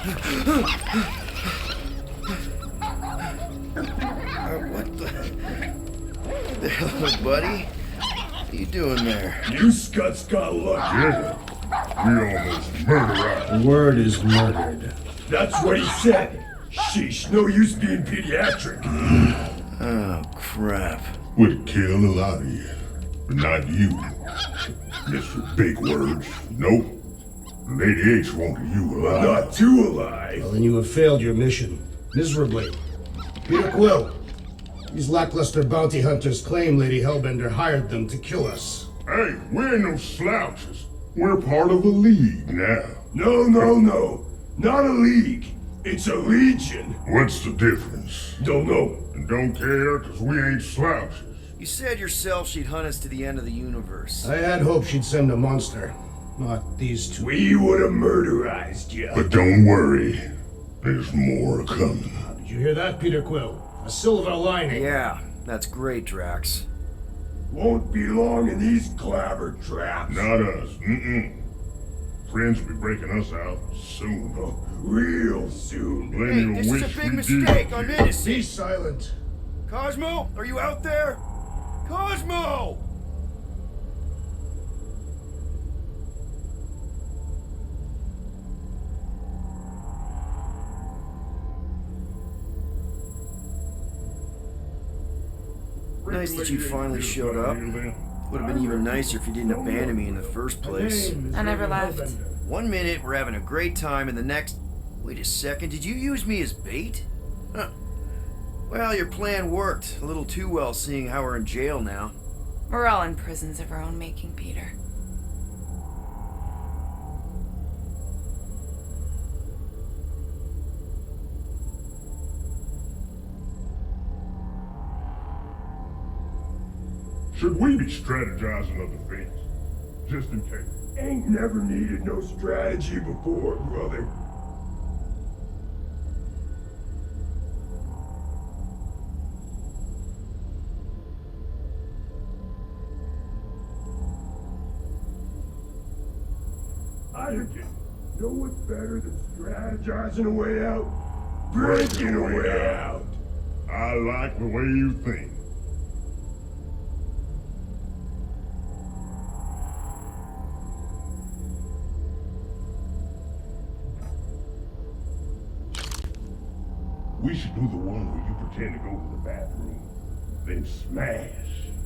What the hell, buddy? What are you doing there? You scuts got lucky. Yeah, we almost murdered The word is murdered. That's what he said. Sheesh, no use being pediatric. Oh, crap. Would kill a lot of you, but not you. Mr. Big Words. Nope. Lady H wanted you alive. Not too alive. Well, then you have failed your mission. Miserably. Peter Quill. These lackluster bounty hunters claim Lady Hellbender hired them to kill us. Hey, we're no slouches. We're part of a league now. No, no, no. Not a league. It's a legion. What's the difference? Don't know. And don't care, cause we ain't slouches. You said yourself she'd hunt us to the end of the universe. I had hoped she'd send a monster. Not these two. We would have murderized you. But don't worry, there's more coming. Did you hear that, Peter Quill? A silver lining. Yeah, that's great, Drax. Won't be long in these clabber traps. Not us, Friends will be breaking us out soon. Oh, real soon. Plenty Hey, this is a wish big we mistake. did. I'm Be innocent. silent. Cosmo, are you out there? Cosmo! Nice that you finally showed up. Would have been even nicer if you didn't abandon me in the first place. I never left. 1 minute, we're having a great time, and the next... Wait a second, did you use me as bait? Huh. Well, your plan worked. A little too well, seeing how we're in jail now. We're all in prisons of our own making, Peter. Should we be strategizing other things? Just in case. Ain't never needed no strategy before, brother. I know what's better than strategizing a way out? Breaking a way out. I like the way you think. We should do the one where you pretend to go to the bathroom, then smash.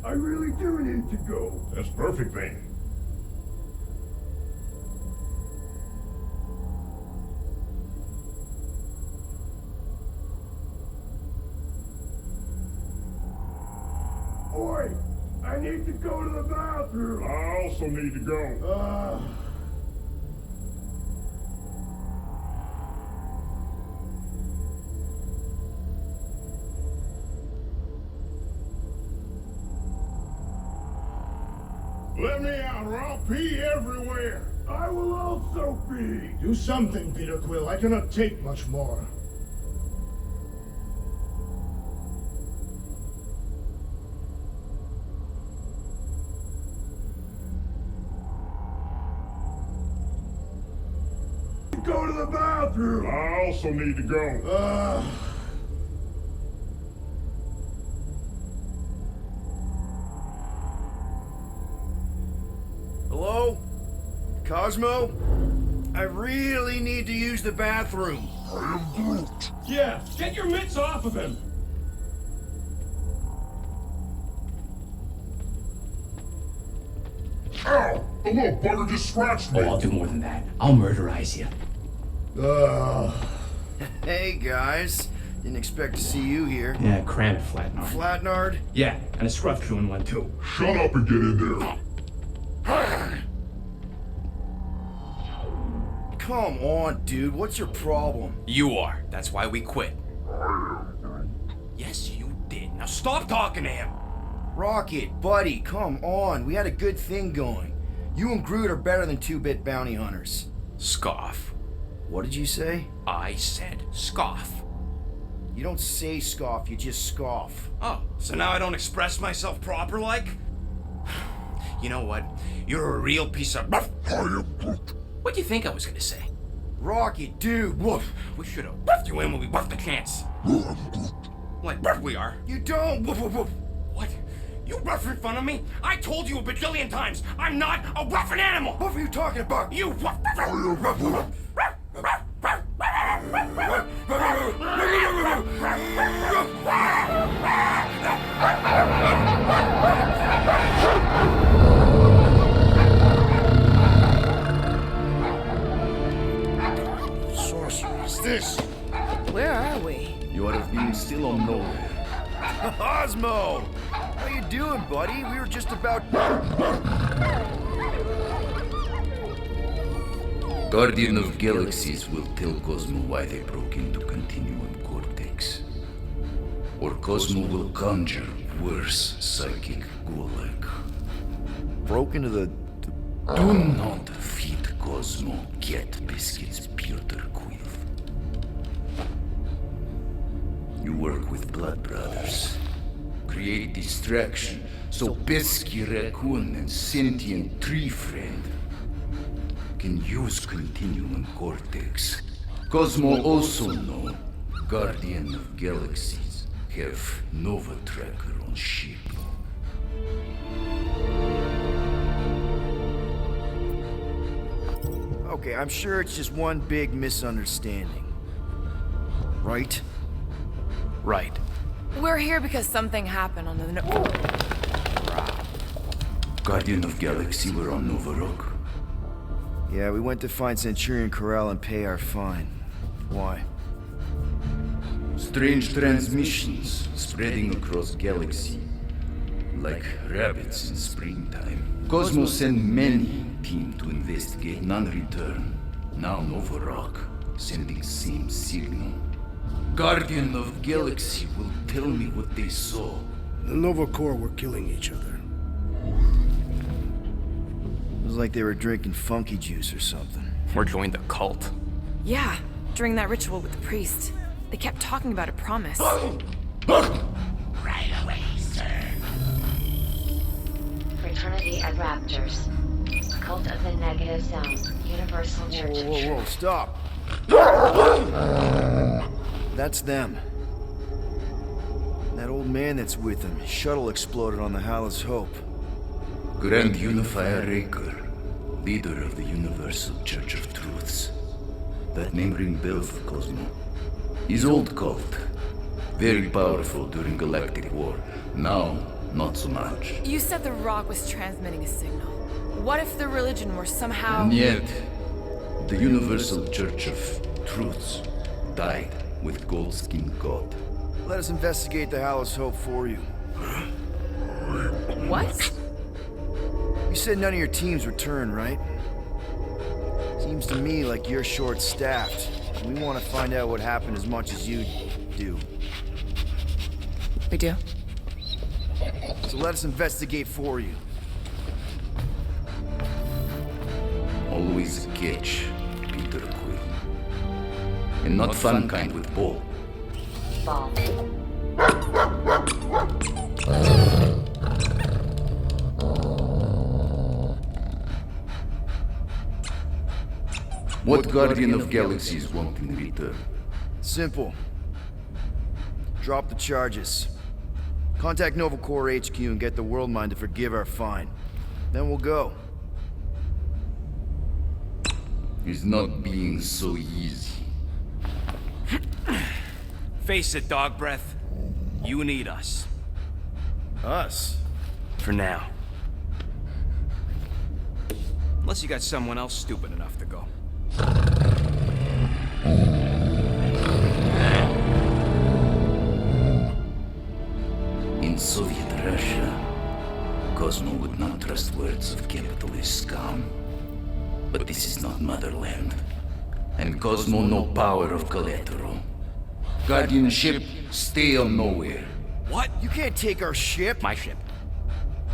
I really do need to go. That's perfect then. Oi! I need to go to the bathroom. I also need to go. Let me out or I'll pee everywhere. I will also be. Do something, Peter Quill. I cannot take much more. Go to the bathroom. I also need to go. Hello? Cosmo? I really need to use the bathroom. Yeah, get your mitts off of him. Ow! The little bugger just scratched me. Oh, I'll do more than that. I'll murderize you. Hey, guys. Didn't expect to see you here. Yeah, cram it, Flatnard. Flatnard? Yeah, and a scruff crew in one too. Shut up and get in there. Come on, dude. What's your problem? You are. That's why we quit. Yes, you did. Now stop talking to him. Rocket, buddy, come on. We had a good thing going. You and Groot are better than two-bit bounty hunters. Scoff. What did you say? I said scoff. You don't say scoff, you just scoff. Oh, so now I don't express myself proper like? You know what? You're a real piece of... I am Groot. What do you think I was gonna say? Rocky, dude. Woof. We should have buffed you in when we buffed the chance. Like buff we are. You don't. Woof, woof, woof. What? You rough in front of me? I told you a bajillion times, I'm not a roughin' animal! What are you talking about? You rough. Sorcery is this? Where are we? You are being still on nowhere. Cosmo! How you doing, buddy? We were just about... Guardian of Galaxies will tell Cosmo why they broke into Continuum Cortex. Or Cosmo will conjure worse psychic gulag. Broke into the... Do not feed Cosmo Get Biscuits Pewter Quill. You work with Blood Brothers. Create distraction so Pesky Raccoon and Sentient Tree Friend can use Continuum Cortex. Cosmo also know Guardian of Galaxies have Nova Tracker on ship. Okay, I'm sure it's just one big misunderstanding. Right? Right. We're here because something happened on the... Guardian of Galaxy were on Nova Rock. Yeah, we went to find Centurion Ko-Rel and pay our fine. Why? Strange transmissions spreading across galaxy, like rabbits in springtime. Cosmo sent many team to investigate, none return. Now Nova Rock sending same signal. Guardian of Galaxy will tell me what they saw. The Nova Corps were killing each other. It was like they were drinking funky juice or something. Or joined the cult. Yeah, during that ritual with the priest. They kept talking about a promise. Right away, sir. Fraternity of Raptors. Cult of the Negative Zone. Universal Church of Whoa, Truth. stop! That's them. That old man that's with them. His shuttle exploded on the Hala's Hope. Grand Unifier Raker, leader of the Universal Church of Truths. That name ring bell for Cosmo. His old cult. Very powerful during Galactic War. Now, not so much. You said the rock was transmitting a signal. What if the religion were somehow... And yet, the Universal Church of Truths died with Gold-Skinned God. Let us investigate the Hala's Hope for you. What? You said none of your teams returned, right? Seems to me like you're short-staffed. We want to find out what happened as much as you do. We do. So let us investigate for you. Always a catch, Peter Quill. And not fun kind with Ball. Ball. What Guardian of Galaxies want in return? Simple. Drop the charges. Contact Nova Corps HQ and get the World Mind to forgive our fine. Then we'll go. It's not being so easy. Face it, dog breath. You need us. Us? For now. Unless you got someone else stupid enough to go. In Soviet Russia, Cosmo would not trust words of capitalist scum. But this is not motherland. And Cosmo no power of collateral. Guardianship, stay on nowhere. What? You can't take our ship. My ship.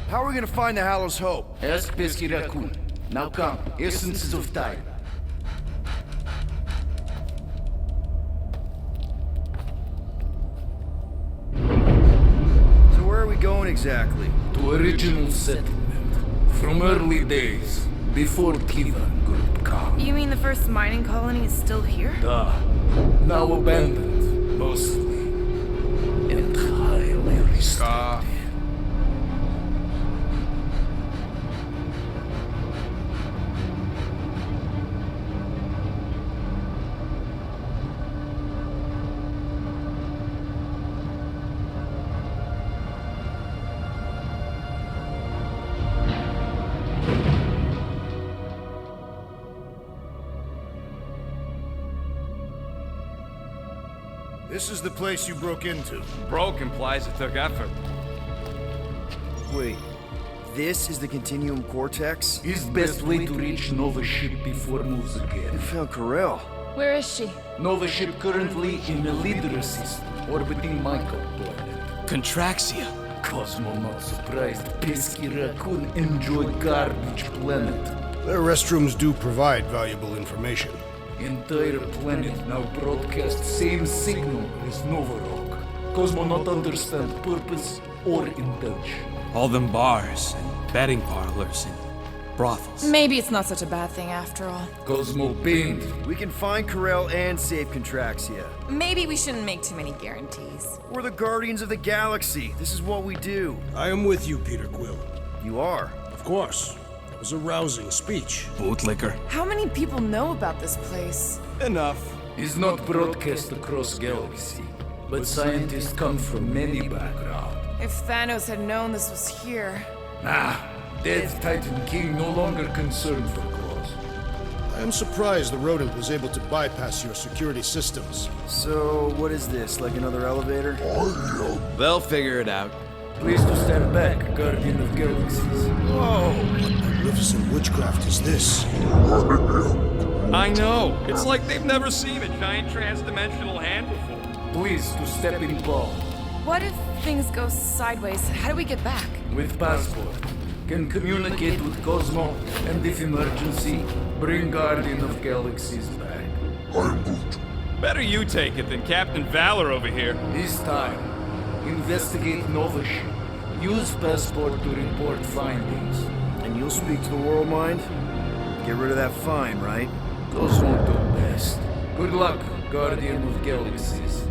How are we gonna find the Hala's Hope? Ask Pesky Raccoon. Now come, essences of time. So where are we going exactly? To original settlement. From early days, before Kivan Group. come. You mean the first mining colony is still here? Now abandoned, mostly. And highly restricted. This is the place you broke into. Broke implies it took effort. Wait, this is the Continuum Cortex? Is best way to reach Nova ship before moves You again. found Ko-Rel. Where is she? Nova ship currently in a leader system, orbiting Michael planet. Contraxia. Cosmo not surprised. Pesky raccoon enjoy garbage planet. Their restrooms do provide valuable information. Entire planet now broadcast same signal as Nova Rock. Cosmo not understand purpose or intention. All them bars and betting parlors and brothels. Maybe it's not such a bad thing after all. Cosmo banned. We can find Ko-Rel and save Contraxia. Maybe we shouldn't make too many guarantees. We're the Guardians of the Galaxy. This is what we do. I am with you, Peter Quill. You are. Of course. That was a rousing speech. Bootlicker. How many people know about this place? Enough. Is not broadcast across galaxy, but scientists come from many backgrounds. If Thanos had known this was here. Dead Titan King no longer concerned for cause. I am surprised the rodent was able to bypass your security systems. So, what is this? Like another elevator? They'll figure it out. Please to stand back, Guardian of Galaxies. Whoa! What magnificent witchcraft is this? I know. It's like they've never seen a giant trans-dimensional hand before. Please to step in ball. What if things go sideways? How do we get back? With passport. Can communicate with Cosmo, and if emergency, bring Guardian of Galaxies back. Better you take it than Captain Valor over here. This time, investigate Nova ship. Use passport to report findings. And you'll speak to the World Mind? Get rid of that fine, right? Cosmo do best. Good luck, Guardian of Galaxies.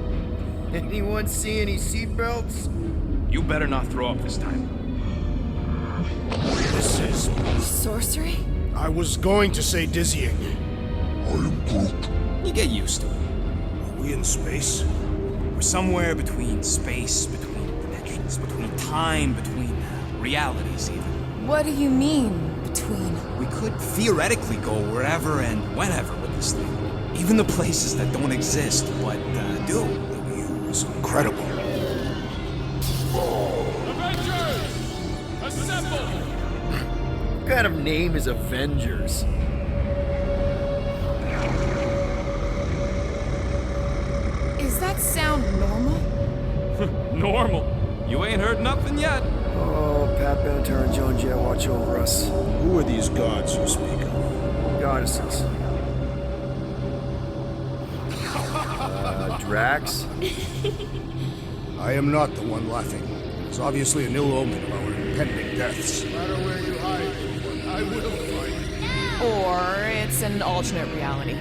Anyone see any seatbelts? You better not throw up this time. This is... Sorcery? I was going to say dizzying. You get used to it. Are we in space? We're somewhere between space, between dimensions, between time, between realities even. What do you mean, between? We could theoretically go wherever and whenever with this thing. Even the places that don't exist, but do. It's incredible. What kind of name is Avengers? Is that sound normal? Normal. You ain't heard nothing yet. Oh, Pat Benatar and Joan Jett watch over us. Who are these gods you speak of? Goddesses. Drax? I am not the one laughing. It's obviously an ill omen of our impending deaths. No matter where you hide, I will find you. Or it's an alternate reality.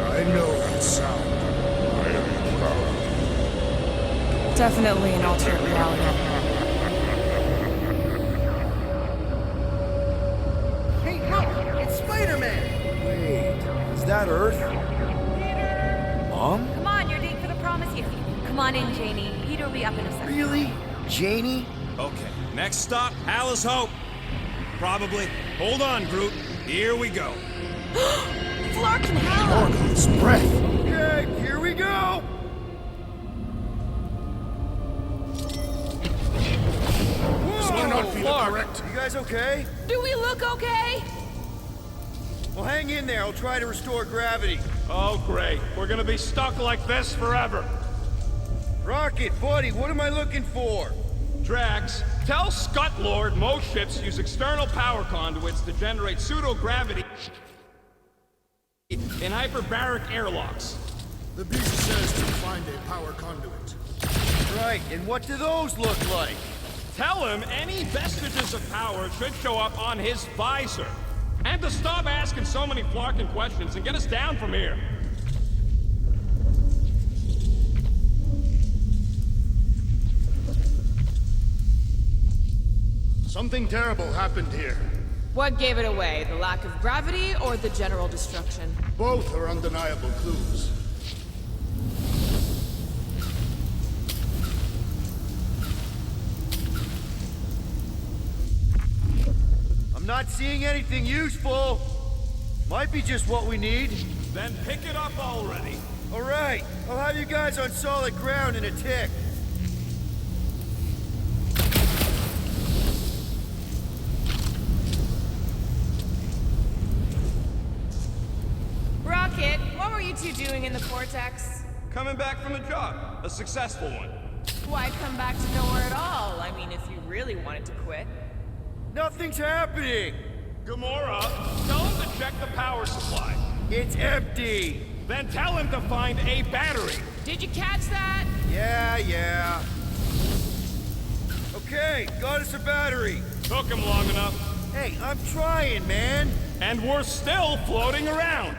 I know that sound. I am proud. Definitely an alternate reality. Hey, look! It's Spider-Man! Wait, is that Earth? Mom? Come on, you're late for the promise yiffy. Come on in, Janie. Peter will be up in a second. Really? Janie? Okay, next stop, Hala's Hope. Probably. Hold on, Groot. Here we go. Flark and Hala! Orgon's breath! Okay, here we go! This cannot be the correct. You guys okay? Do we look okay? Well, hang in there. I'll try to restore gravity. Oh, great. We're gonna be stuck like this forever. Rocket, buddy, what am I looking for? Drax, tell Scut Lord most ships use external power conduits to generate pseudo-gravity in hyperbaric airlocks. The beast says to find a power conduit. Right, and what do those look like? Tell him any vestiges of power should show up on his visor. And to stop asking so many flarkin' questions and get us down from here. Something terrible happened here. What gave it away? The lack of gravity or the general destruction? Both are undeniable clues. I'm not seeing anything useful. Might be just what we need. Then pick it up already. All right, I'll have you guys on solid ground in a tick. Rocket, what were you two doing in the vortex? Coming back from a job. A successful one. Why come back to nowhere at all? I mean, if you really wanted to quit. Nothing's happening. Gamora, tell him to check the power supply. It's empty. Then tell him to find a battery. Did you catch that? Yeah. Okay, got us a battery. Took him long enough. Hey, I'm trying, man. And we're still floating around.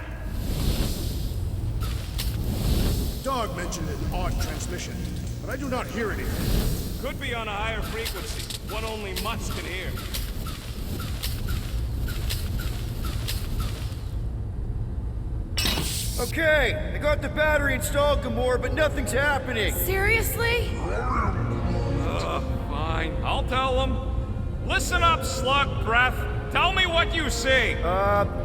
Dog mentioned an odd transmission, but I do not hear it here. Could be on a higher frequency, one only mutts can hear. Okay, I got the battery installed, Gamora, but nothing's happening. Seriously? Fine, I'll tell him. Listen up, slug breath. Tell me what you see.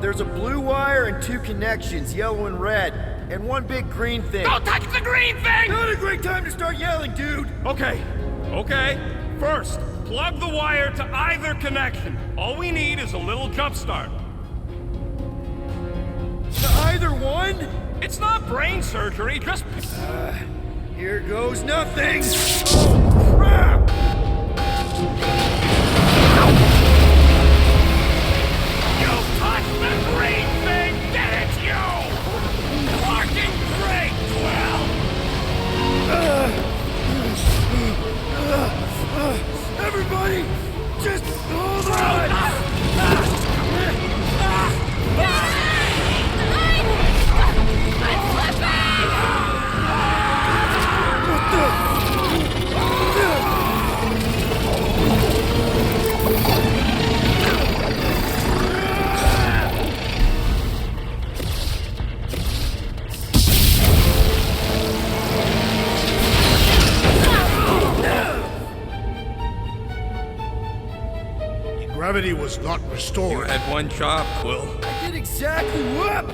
There's a blue wire and two connections, yellow and red, and one big green thing. Don't touch the green thing! Not a great time to start yelling, dude! Okay. First, plug the wire to either connection. All we need is a little jump start. To either one? It's not brain surgery, just... Here goes nothing! Oh, crap! You touched the green thing! Get it, you! Fucking great, Quill! Everybody, just hold on! Gravity was not restored. You had one job, Quill. I did exactly what?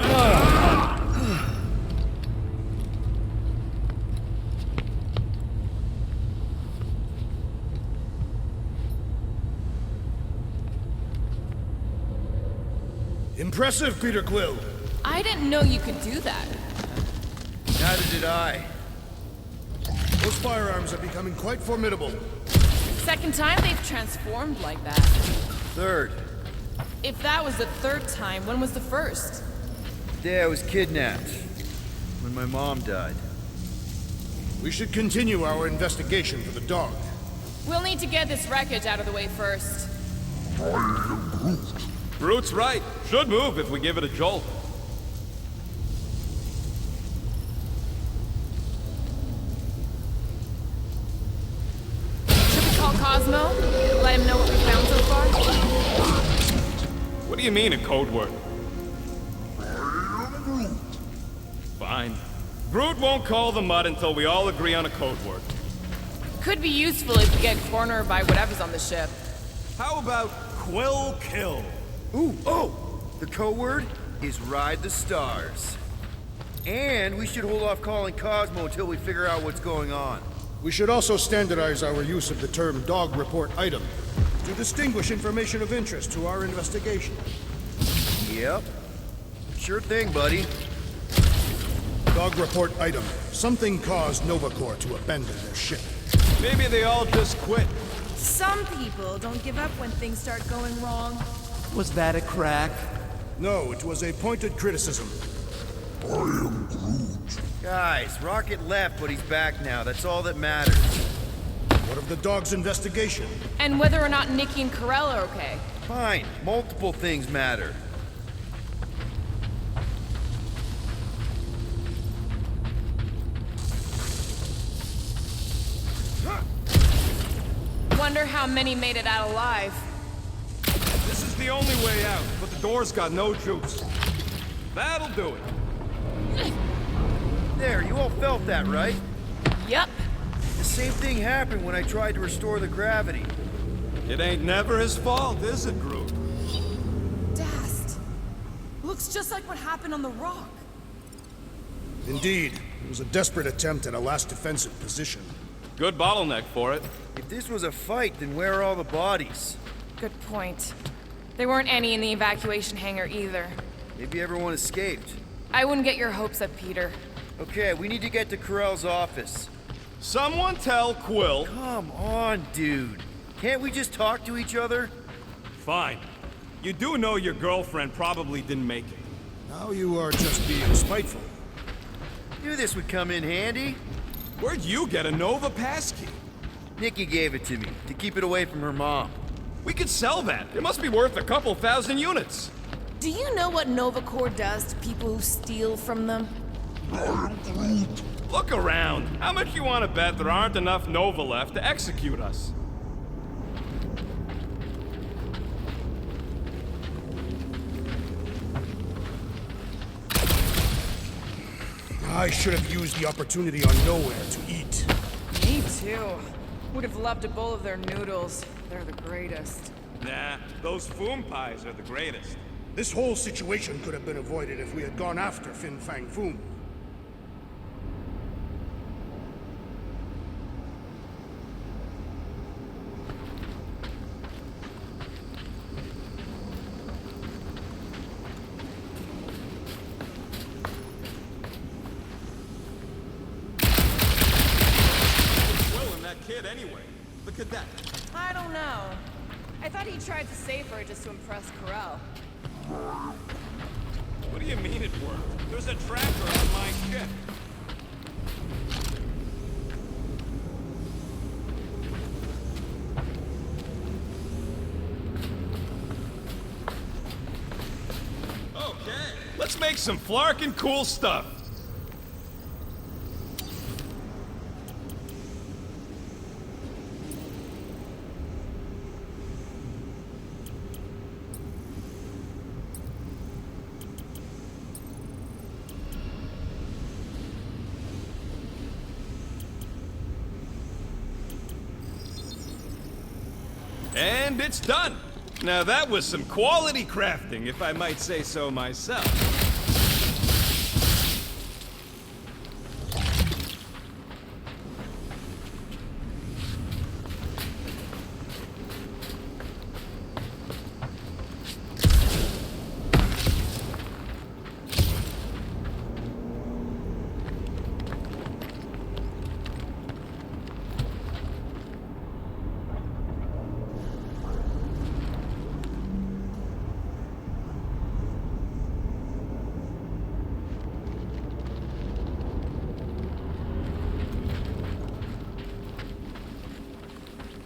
Impressive, Peter Quill. I didn't know you could do that. Neither did I. Those firearms are becoming quite formidable. Second time they've transformed like that. Third. If that was the third time, when was the first? The day I was kidnapped. When my mom died. We should continue our investigation for the dog. We'll need to get this wreckage out of the way first. Groot's right. Should move if we give it a jolt. Should we call Cosmo? Let him know what we found so far? What do you mean, a code word? Fine. Groot won't call the mud until we all agree on a code word. Could be useful if we get cornered by whatever's on the ship. How about Quill Kill? Ooh, oh! The code word is Ride the Stars. And we should hold off calling Cosmo until we figure out what's going on. We should also standardize our use of the term dog report item to distinguish information of interest to our investigation. Yep. Sure thing, buddy. Dog report item. Something caused Nova Corps to abandon their ship. Maybe they all just quit. Some people don't give up when things start going wrong. Was that a crack? No, it was a pointed criticism. I am Groot. Guys, Rocket left, but he's back now. That's all that matters. What of the dog's investigation? And whether or not Nikki and Ko-Rel are okay. Fine, multiple things matter. Wonder how many made it out alive. This is the only way out, but the door's got no juice. That'll do it. There, you all felt that, right? Yep. The same thing happened when I tried to restore the gravity. It ain't never his fault, is it, Groot? Dast. Looks just like what happened on the rock. Indeed. It was a desperate attempt at a last defensive position. Good bottleneck for it. If this was a fight, then where are all the bodies? Good point. There weren't any in the evacuation hangar either. Maybe everyone escaped. I wouldn't get your hopes up, Peter. Okay, we need to get to Ko-Rel's office. Someone tell Quill. Come on, dude. Can't we just talk to each other? Fine. You do know your girlfriend probably didn't make it. Now you are just being spiteful. Knew this would come in handy. Where'd you get a Nova passkey? Nikki gave it to me, to keep it away from her mom. We could sell that. It must be worth a couple thousand units. Do you know what Nova Corps does to people who steal from them? Look around. How much you want to bet there aren't enough Nova left to execute us? I should have used the opportunity on Nowhere to eat. Me too. Would have loved a bowl of their noodles. They're the greatest. Nah, those Foom pies are the greatest. This whole situation could have been avoided if we had gone after Fin Fang Foom. Kid anyway, the cadet. I don't know. I thought he tried to save her just to impress Ko-Rel. What do you mean it worked? There's a tracker on my ship. Okay, let's make some flarkin' cool stuff. And it's done! Now that was some quality crafting, if I might say so myself.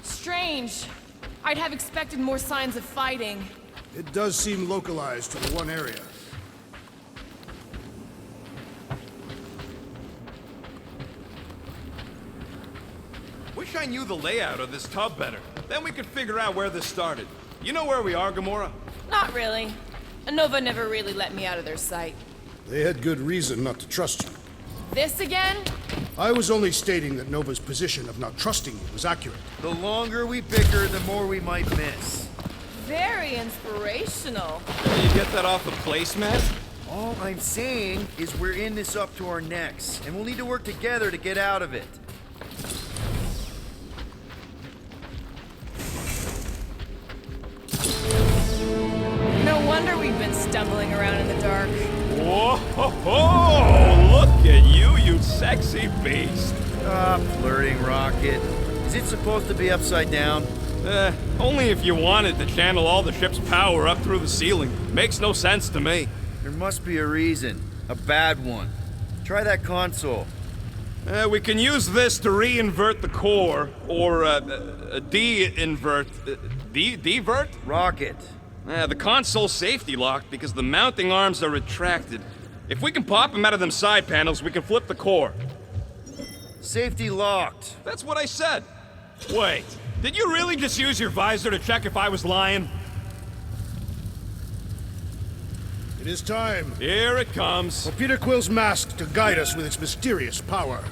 Strange. I'd have expected more signs of fighting. It does seem localized to the one area. Wish I knew the layout of this tub better. Then we could figure out where this started. You know where we are, Gamora? Not really. Nova never really let me out of their sight. They had good reason not to trust you. This again? I was only stating that Nova's position of not trusting you was accurate. The longer we bicker, the more we might miss. Very inspirational. You get that off the placemat? All I'm saying is we're in this up to our necks, and we'll need to work together to get out of it. No wonder we've been stumbling around in the dark. Whoa, ho, ho! Look at you, you sexy beast. Stop flirting, Rocket. Is it supposed to be upside down? Only if you wanted to channel all the ship's power up through the ceiling. Makes no sense to me. There must be a reason. A bad one. Try that console. We can use this to re-invert the core, or de-invert... Divert? Rocket. The console's safety locked because the mounting arms are retracted. If we can pop them out of them side panels, we can flip the core. Safety locked. That's what I said. Wait, did you really just use your visor to check if I was lying? It is time Here it comes. for Peter Quill's mask to guide us with its mysterious power.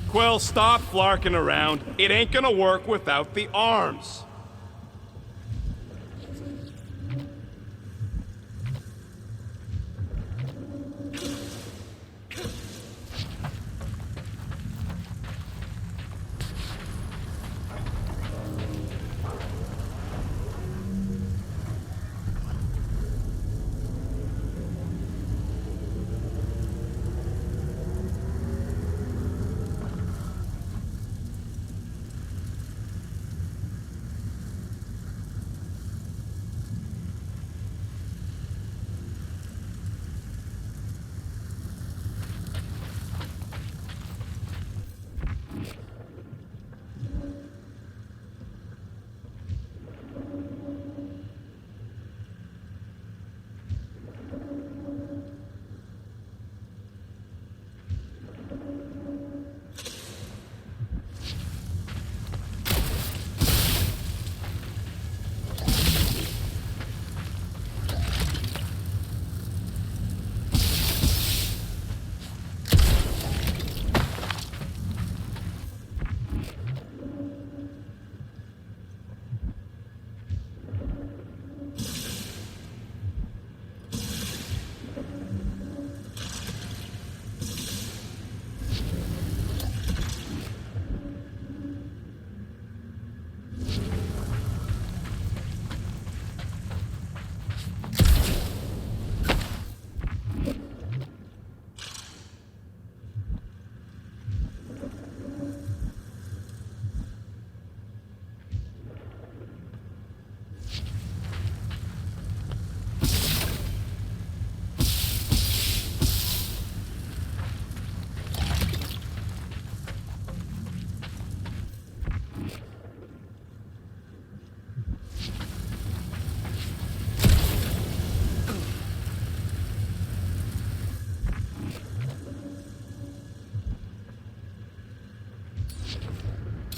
Quill, stop flarking around. It ain't gonna work without the arms.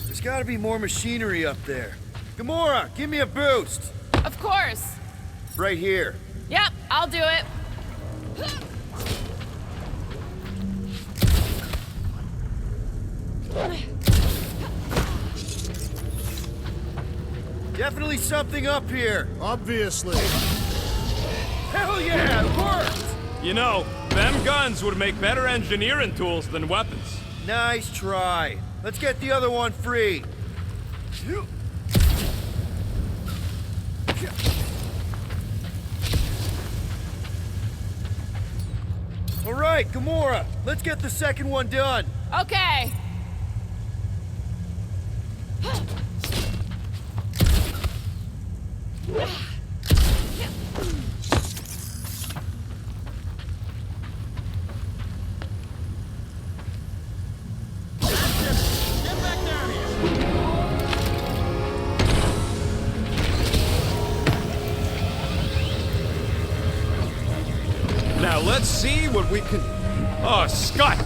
There's gotta be more machinery up there. Gamora, give me a boost. Of course. Right here. Yep, I'll do it. Definitely something up here. Obviously. Hell yeah, it worked! You know, them guns would make better engineering tools than weapons. Nice try. Let's get the other one free. All right, Gamora, let's get the second one done. Okay. Now let's see what we can... Oh, Scott!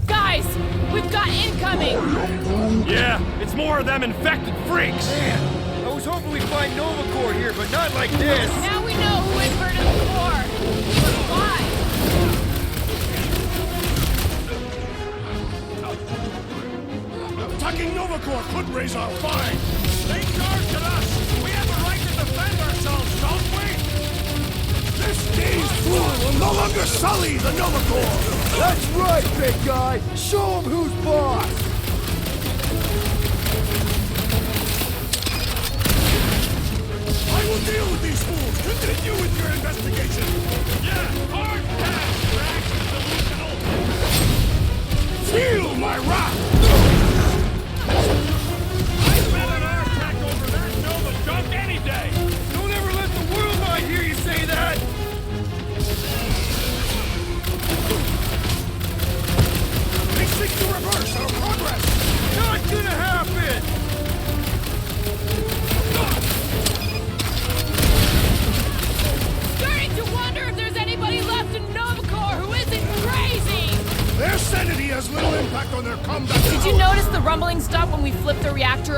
Guys, we've got incoming! Yeah, it's more of them infected freaks! Man, I was hoping we'd find Nova Corps here, but not like this. Now we know who inverted the core. But why? Attacking Nova Corps could raise our fine. They charged at us! We have a right to defend ourselves, don't we? This dazed fool will no longer sully the Nova Corps. That's right, big guy. Show him who's boss. I will deal with these fools. Continue with your investigation. Yeah, hard pass, Drax, delusional! Feel my wrath. I bet an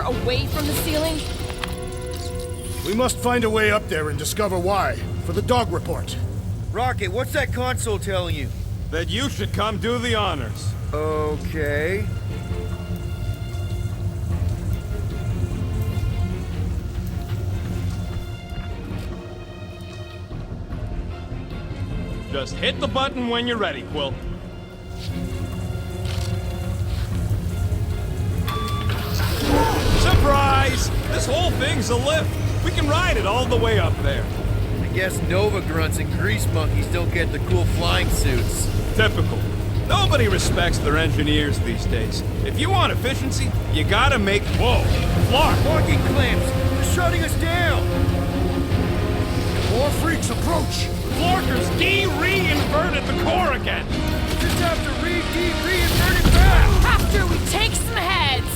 away from the ceiling? We must find a way up there and discover why, for the dog report. Rocket, what's that console telling you? That you should come do the honors. Okay. Just hit the button when you're ready, Quill. Surprise! This whole thing's a lift. We can ride it all the way up there. I guess Nova grunts and grease monkeys don't get the cool flying suits. Typical. Nobody respects their engineers these days. If you want efficiency, you gotta make... Whoa! Flark! Parking clamps! They're shutting us down! More freaks approach! Flarkers de-reinverted the core again! Just have to re-invert it back! After we take some heads!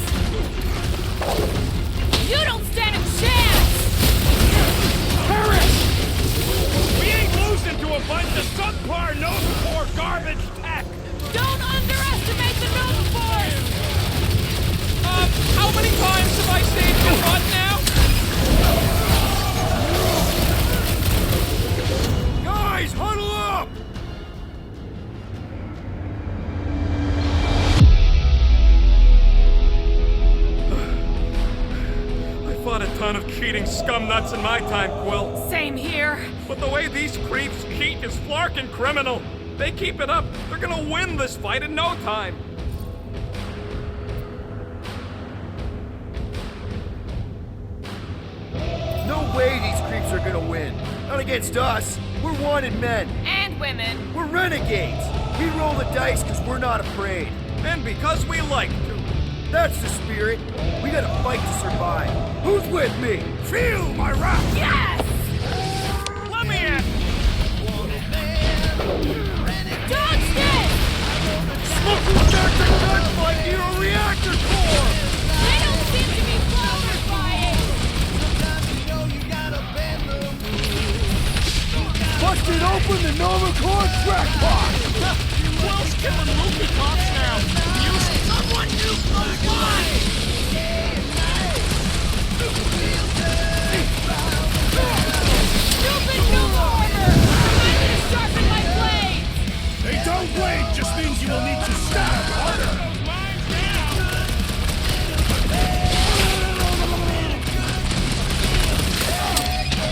You don't stand a chance! Perish! We ain't losing to a bunch of subpar Nova Corps garbage tech! Don't underestimate the Nova Force! How many times have I saved your butt now? Guys, huddle up! I fought a ton of cheating scumnuts in my time, Quill. Same here. But the way these creeps cheat is flarkin' criminal. They keep it up, they're gonna win this fight in no time. No way these creeps are gonna win. Not against us. We're wanted men. And women. We're renegades. We roll the dice because we're not afraid. And because we like to. That's the spirit. We gotta fight to survive. Who's with me? Feel my wrath! Yes! Let me in! Dodge this! Smoking back the gunfight near a reactor core! They don't seem to be flattered by it! Busted open the Nova Corps crackpot! Quill's killing movie cops now! Someone new close by! Stupid Nova armor! Remind me to sharpen my blade! A dull blade just means you will need to stab harder!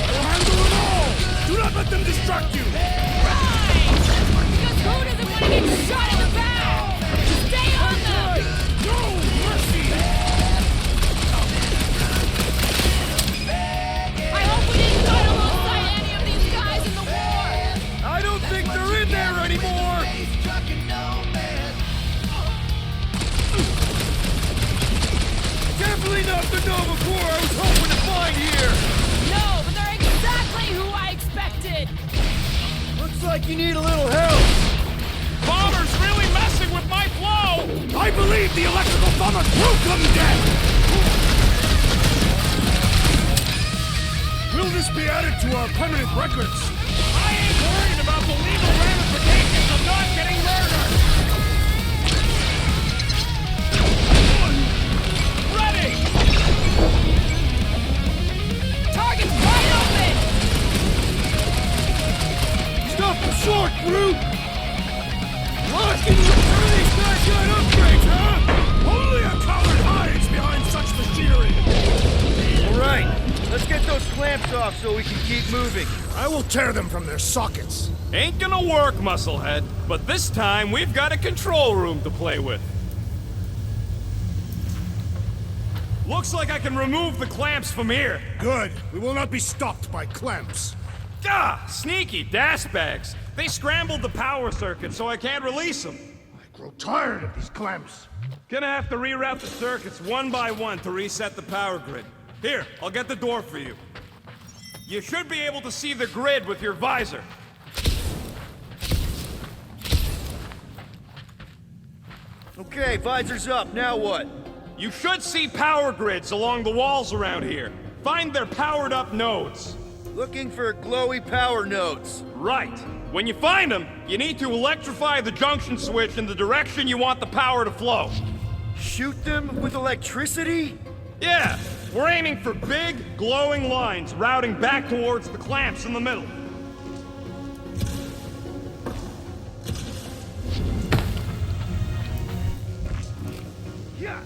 We'll handle them all! Do not let them distract you! Right! Because who doesn't want to get shot in the back? Stay on them! No mercy! I hope we didn't fight alongside any of these guys in the war! I don't think they're in there anymore! Definitely not the Nova Corps I was hoping to find here! No, but they're exactly who I expected! Looks like you need a little help! Bomber's really messing with my flow! I believe the electrical bomber will come down! Will this be added to our permanent records? I ain't worried about the legal ramifications of not getting murdered! Ready! Target's wide open! Stop them short, Groot! None of these guys got upgrades, huh? Only a coward hides behind such machinery! Alright, let's get those clamps off so we can keep moving. I will tear them from their sockets. Ain't gonna work, Musclehead. But this time, we've got a control room to play with. Looks like I can remove the clamps from here. Good. We will not be stopped by clamps. Ah, sneaky bags. They scrambled the power circuit, so I can't release them. I grow tired of these clamps. Gonna have to reroute the circuits one by one to reset the power grid. Here, I'll get the door for you. You should be able to see the grid with your visor. Okay, visor's up. Now what? You should see power grids along the walls around here. Find their powered up nodes. Looking for glowy power nodes. Right. When you find them, you need to electrify the junction switch in the direction you want the power to flow. Shoot them with electricity? Yeah, we're aiming for big, glowing lines routing back towards the clamps in the middle. Yeah.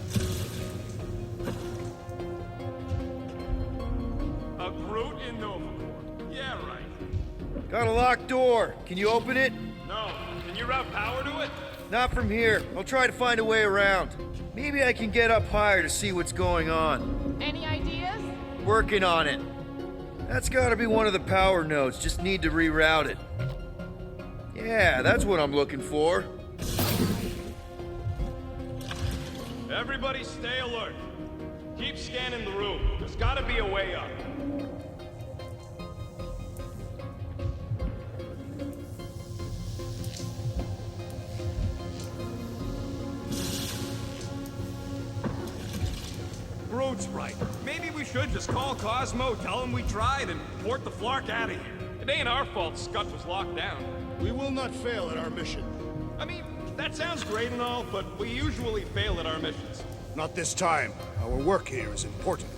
A Groot in Novacore. Yeah, right. Got a locked door. Can you open it? No. Can you route power to it? Not from here. I'll try to find a way around. Maybe I can get up higher to see what's going on. Any ideas? Working on it. That's gotta be one of the power nodes. Just need to reroute it. Yeah, that's what I'm looking for. Everybody stay alert. Keep scanning the room. There's gotta be a way up. Groot's right. Maybe we should just call Cosmo, tell him we tried, and port the Flark out of here. It ain't our fault Scott was locked down. We will not fail at our mission. I mean, that sounds great and all, but we usually fail at our missions. Not this time. Our work here is important.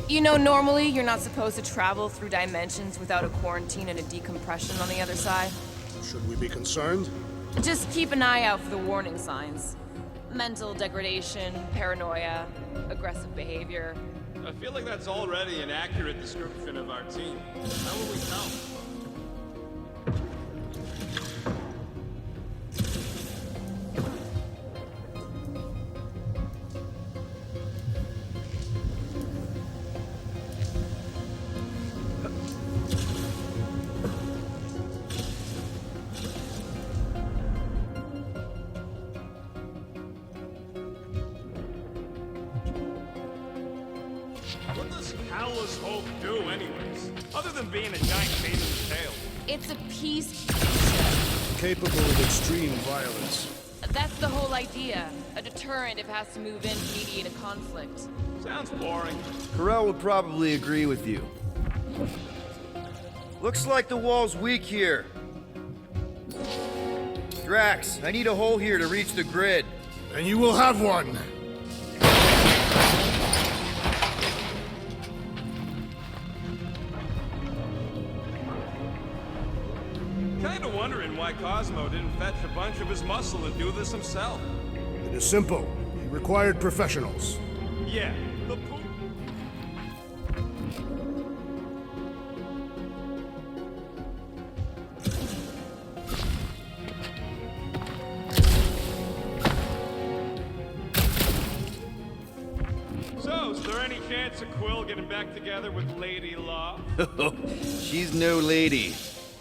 You know, normally you're not supposed to travel through dimensions without a quarantine and a decompression on the other side. Should we be concerned? Just keep an eye out for the warning signs. Mental degradation, paranoia, aggressive behavior. I feel like that's already an accurate description of our team. How will we tell? What does Hala's hope do anyways? Other than being a giant pain in the tail. It's a peace Capable of extreme violence. That's the whole idea. A deterrent if it has to move in to mediate a conflict. Sounds boring. Ko-Rel would probably agree with you. Looks like the wall's weak here. Drax, I need a hole here to reach the grid. And you will have one. Kinda wondering why Cosmo didn't fetch a bunch of his muscle and do this himself. It is simple. He required professionals. Yeah, the poop. So, is there any chance of Quill getting back together with Lady Law? She's no lady.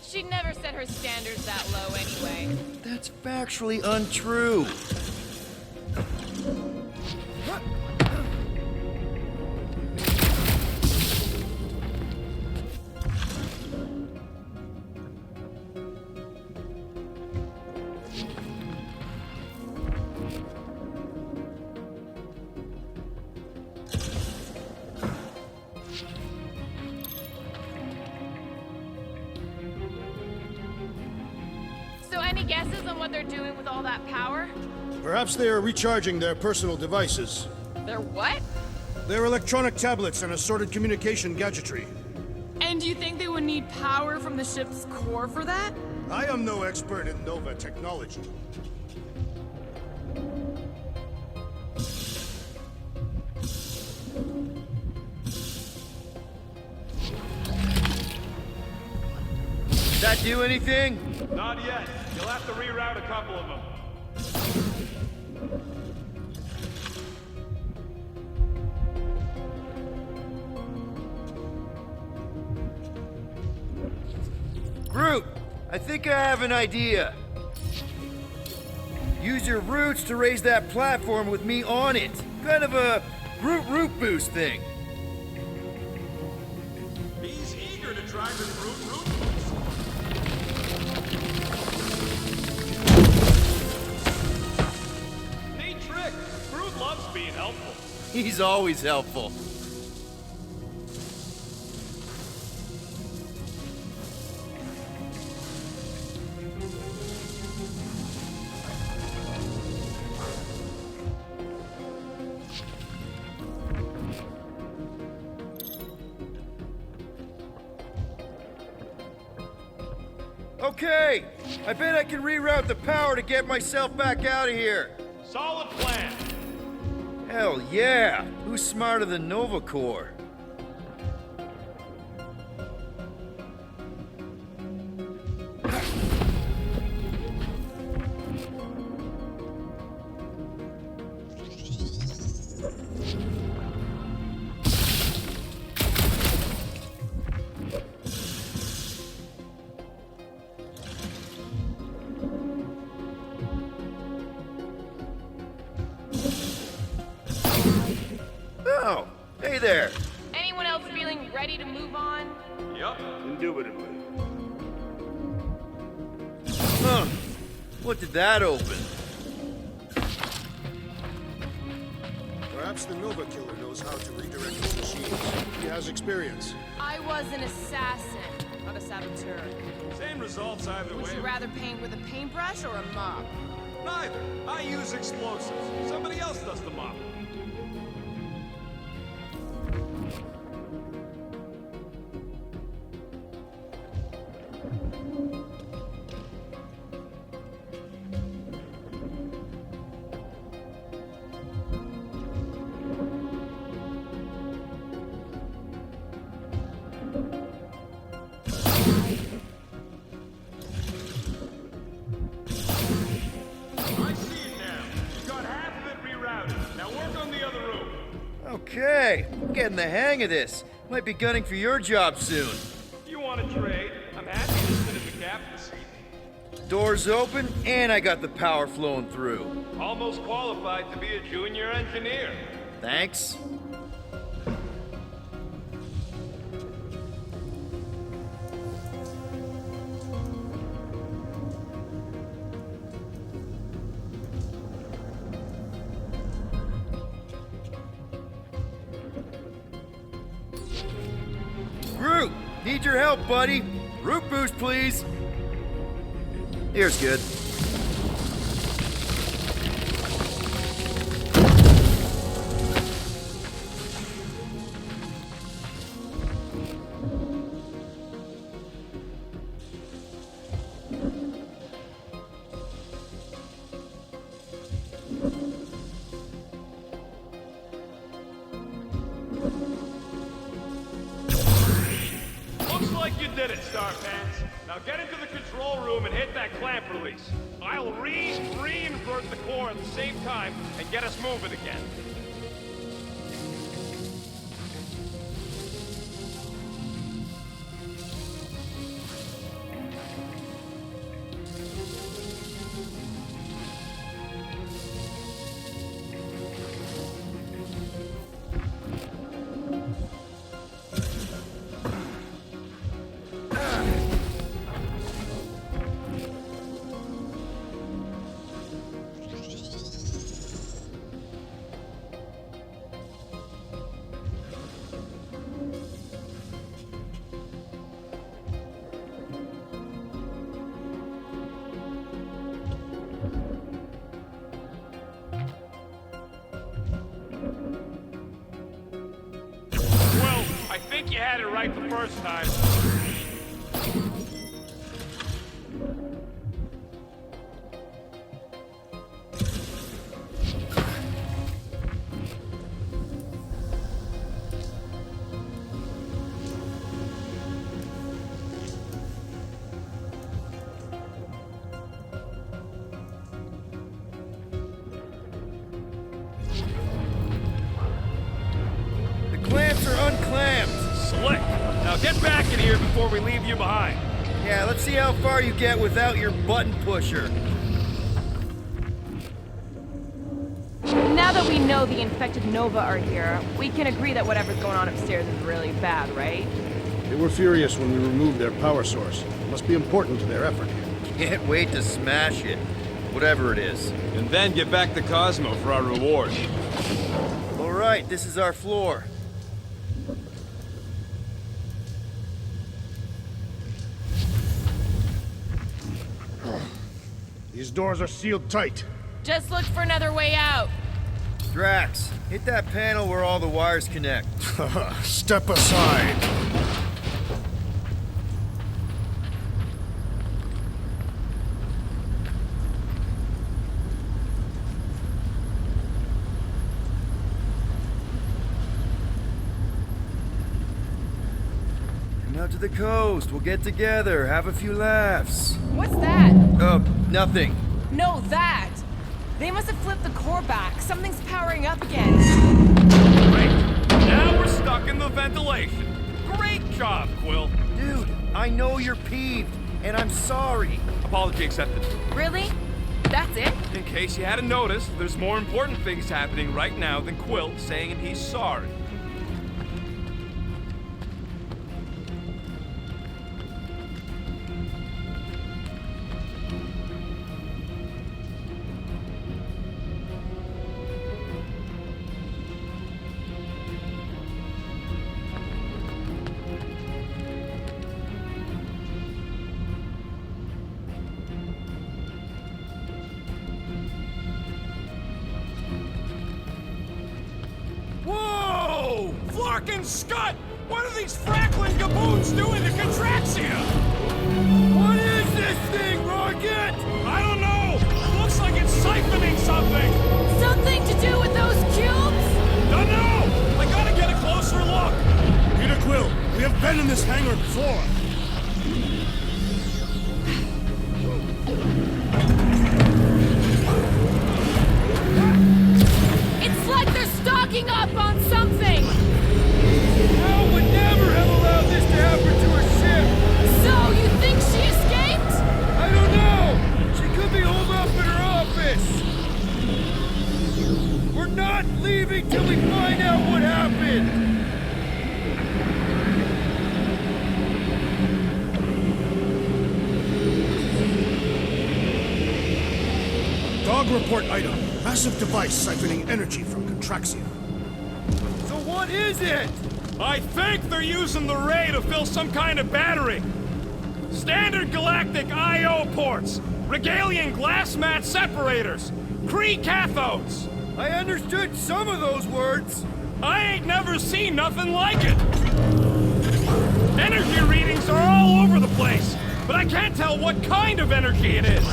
She never set her standards that low anyway. That's factually untrue. So any guesses on what they're doing with all that power? Perhaps they are recharging their personal devices. They're what? Their electronic tablets and assorted communication gadgetry. And do you think they would need power from the ship's core for that? I am no expert in Nova technology. Did that do anything? Not yet. You'll have to reroute a couple of them. Groot, I think I have an idea. Use your roots to raise that platform with me on it. Kind of a Groot root boost thing. He's eager to try the Groot root boost. helpful. He's always helpful. Okay, I bet I can reroute the power to get myself back out of here. Solid plan. Hell yeah! Who's smarter than Nova Corps? Oh, hey there. Anyone else feeling ready to move on? Yup. Indubitably. Huh. What did that open? Perhaps the Nova Killer knows how to redirect his machines. He has experience. I was an assassin, not a saboteur. Same results either Would way. you rather paint with a paintbrush or a mop? Neither. I use explosives. Somebody else does the mopping. Okay, I'm getting the hang of this. Might be gunning for your job soon. You want to trade? I'm happy to sit in the captain's seat. Doors open, and I got the power flowing through. Almost qualified to be a junior engineer. Thanks. Groot, need your help, buddy. Root boost, please. Here's good. Looks like you did it, Starpants. Now get into the control room and hit that clamp release. I'll re-invert the core at the same time and get us moving again. Well, I think you had it right the first time. The clamps are unclamped. Slick. Now get back in here before we leave you behind. Yeah, let's see how far you get without your button pusher. Now that we know the infected Nova are here, we can agree that whatever's going on upstairs is really bad, right? They were furious when we removed their power source. It must be important to their effort. Can't wait to smash it. whatever it is. And then get back to Cosmo for our reward. All right, this is our floor. These doors are sealed tight. Just look for another way out. Drax, hit that panel where all the wires connect. Step aside. Come out to the coast. We'll get together, have a few laughs. What's that? Nothing. No, that! They must have flipped the core back. Something's powering up again. Great. Now we're stuck in the ventilation. Great job, Quill. Dude, I know you're peeved, and I'm sorry. Apology accepted. Really? That's it? In case you hadn't noticed, there's more important things happening right now than Quill saying he's sorry. Whoa! Flarkin' Scud! What are these Franklin gaboons doing to Contraxia? What is this thing, Rocket? I don't know! Looks like it's siphoning something! Something to do with those cubes? Don't know! I gotta get a closer look! Peter Quill, we have been in this hangar before. It's like they're stocking up on something! Hal would never have allowed this to happen to her ship! So, you think she escaped? I don't know! She could be holed up in her office! We're not leaving till we find out what happened! Dog report item. Massive device siphoning energy from Contraxia. So what is it? I think they're using the ray to fill some kind of battery. Standard galactic I.O. ports, Regalian glass mat separators, Kree cathodes. I understood some of those words. I ain't never seen nothing like it. Energy readings are all over the place, but I can't tell what kind of energy it is.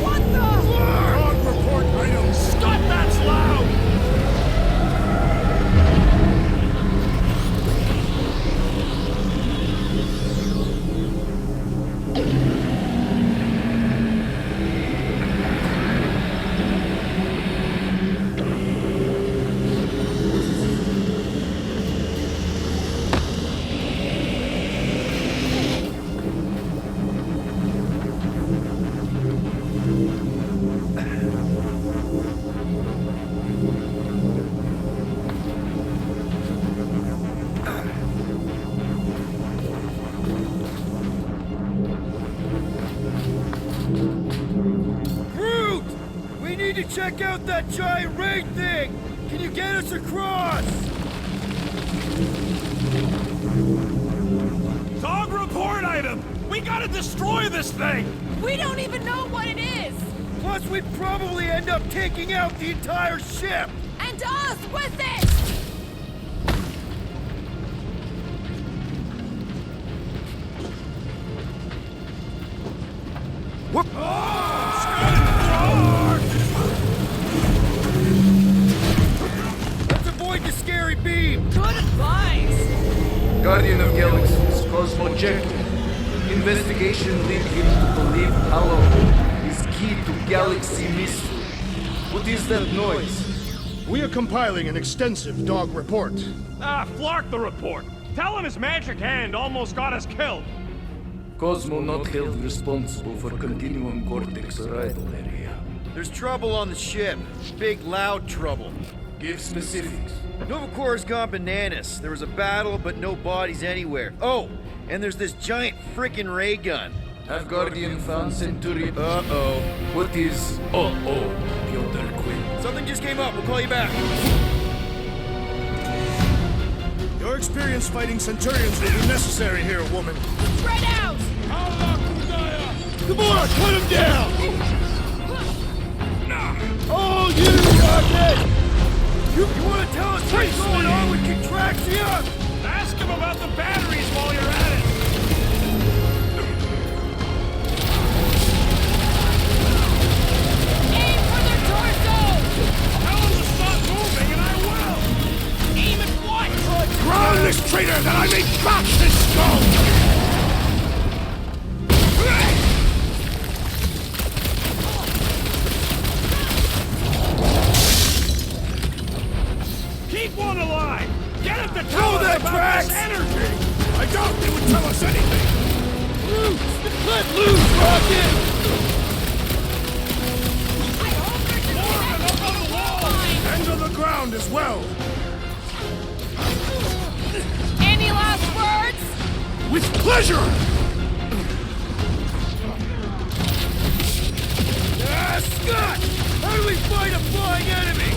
What the? Dog report item. Scott, that's loud! Groot! We need to check out that giant ray thing! Can you get us across? Dog report item! We gotta destroy this thing! We don't even know what it is! Plus, we'd probably end up taking out the entire ship! And us with it! Whoop! Let's avoid the scary beam! Good advice! Guardian of Galaxies, Cosmo checked. Investigation led him to believe Hala is key to galaxy mystery. What is that noise? We are compiling an extensive dog report. Ah, flark the report. Tell him his magic hand almost got us killed. Cosmo not held responsible for Continuum Cortex arrival area. There's trouble on the ship. Big, loud trouble. Give specifics. Nova Corps has gone bananas. There was a battle, but no bodies anywhere. Oh, and there's this giant frickin' ray gun. Have Guardian found Centurion? Uh-oh. What is... Piotr Quinn. Something just came up. We'll call you back. Your experience fighting Centurions will be necessary here, woman. Spread out! Come on, cut him down! Oh, you rocket! You want to tell us what's going on with Contraxia? Ask him about the batteries while you're at it. Aim for their torsos! Tell him to stop moving and I will. Aim at what? Drown this traitor that I may crack his skull! Keep one alive. Get him to Throw tell us that about tracks! this energy. I doubt they would tell us anything! Let loose, Rocket! I hope there's a Morgan, up on the wall. And on the ground as well! Any last words? With pleasure! Scott! How do we fight a flying enemy?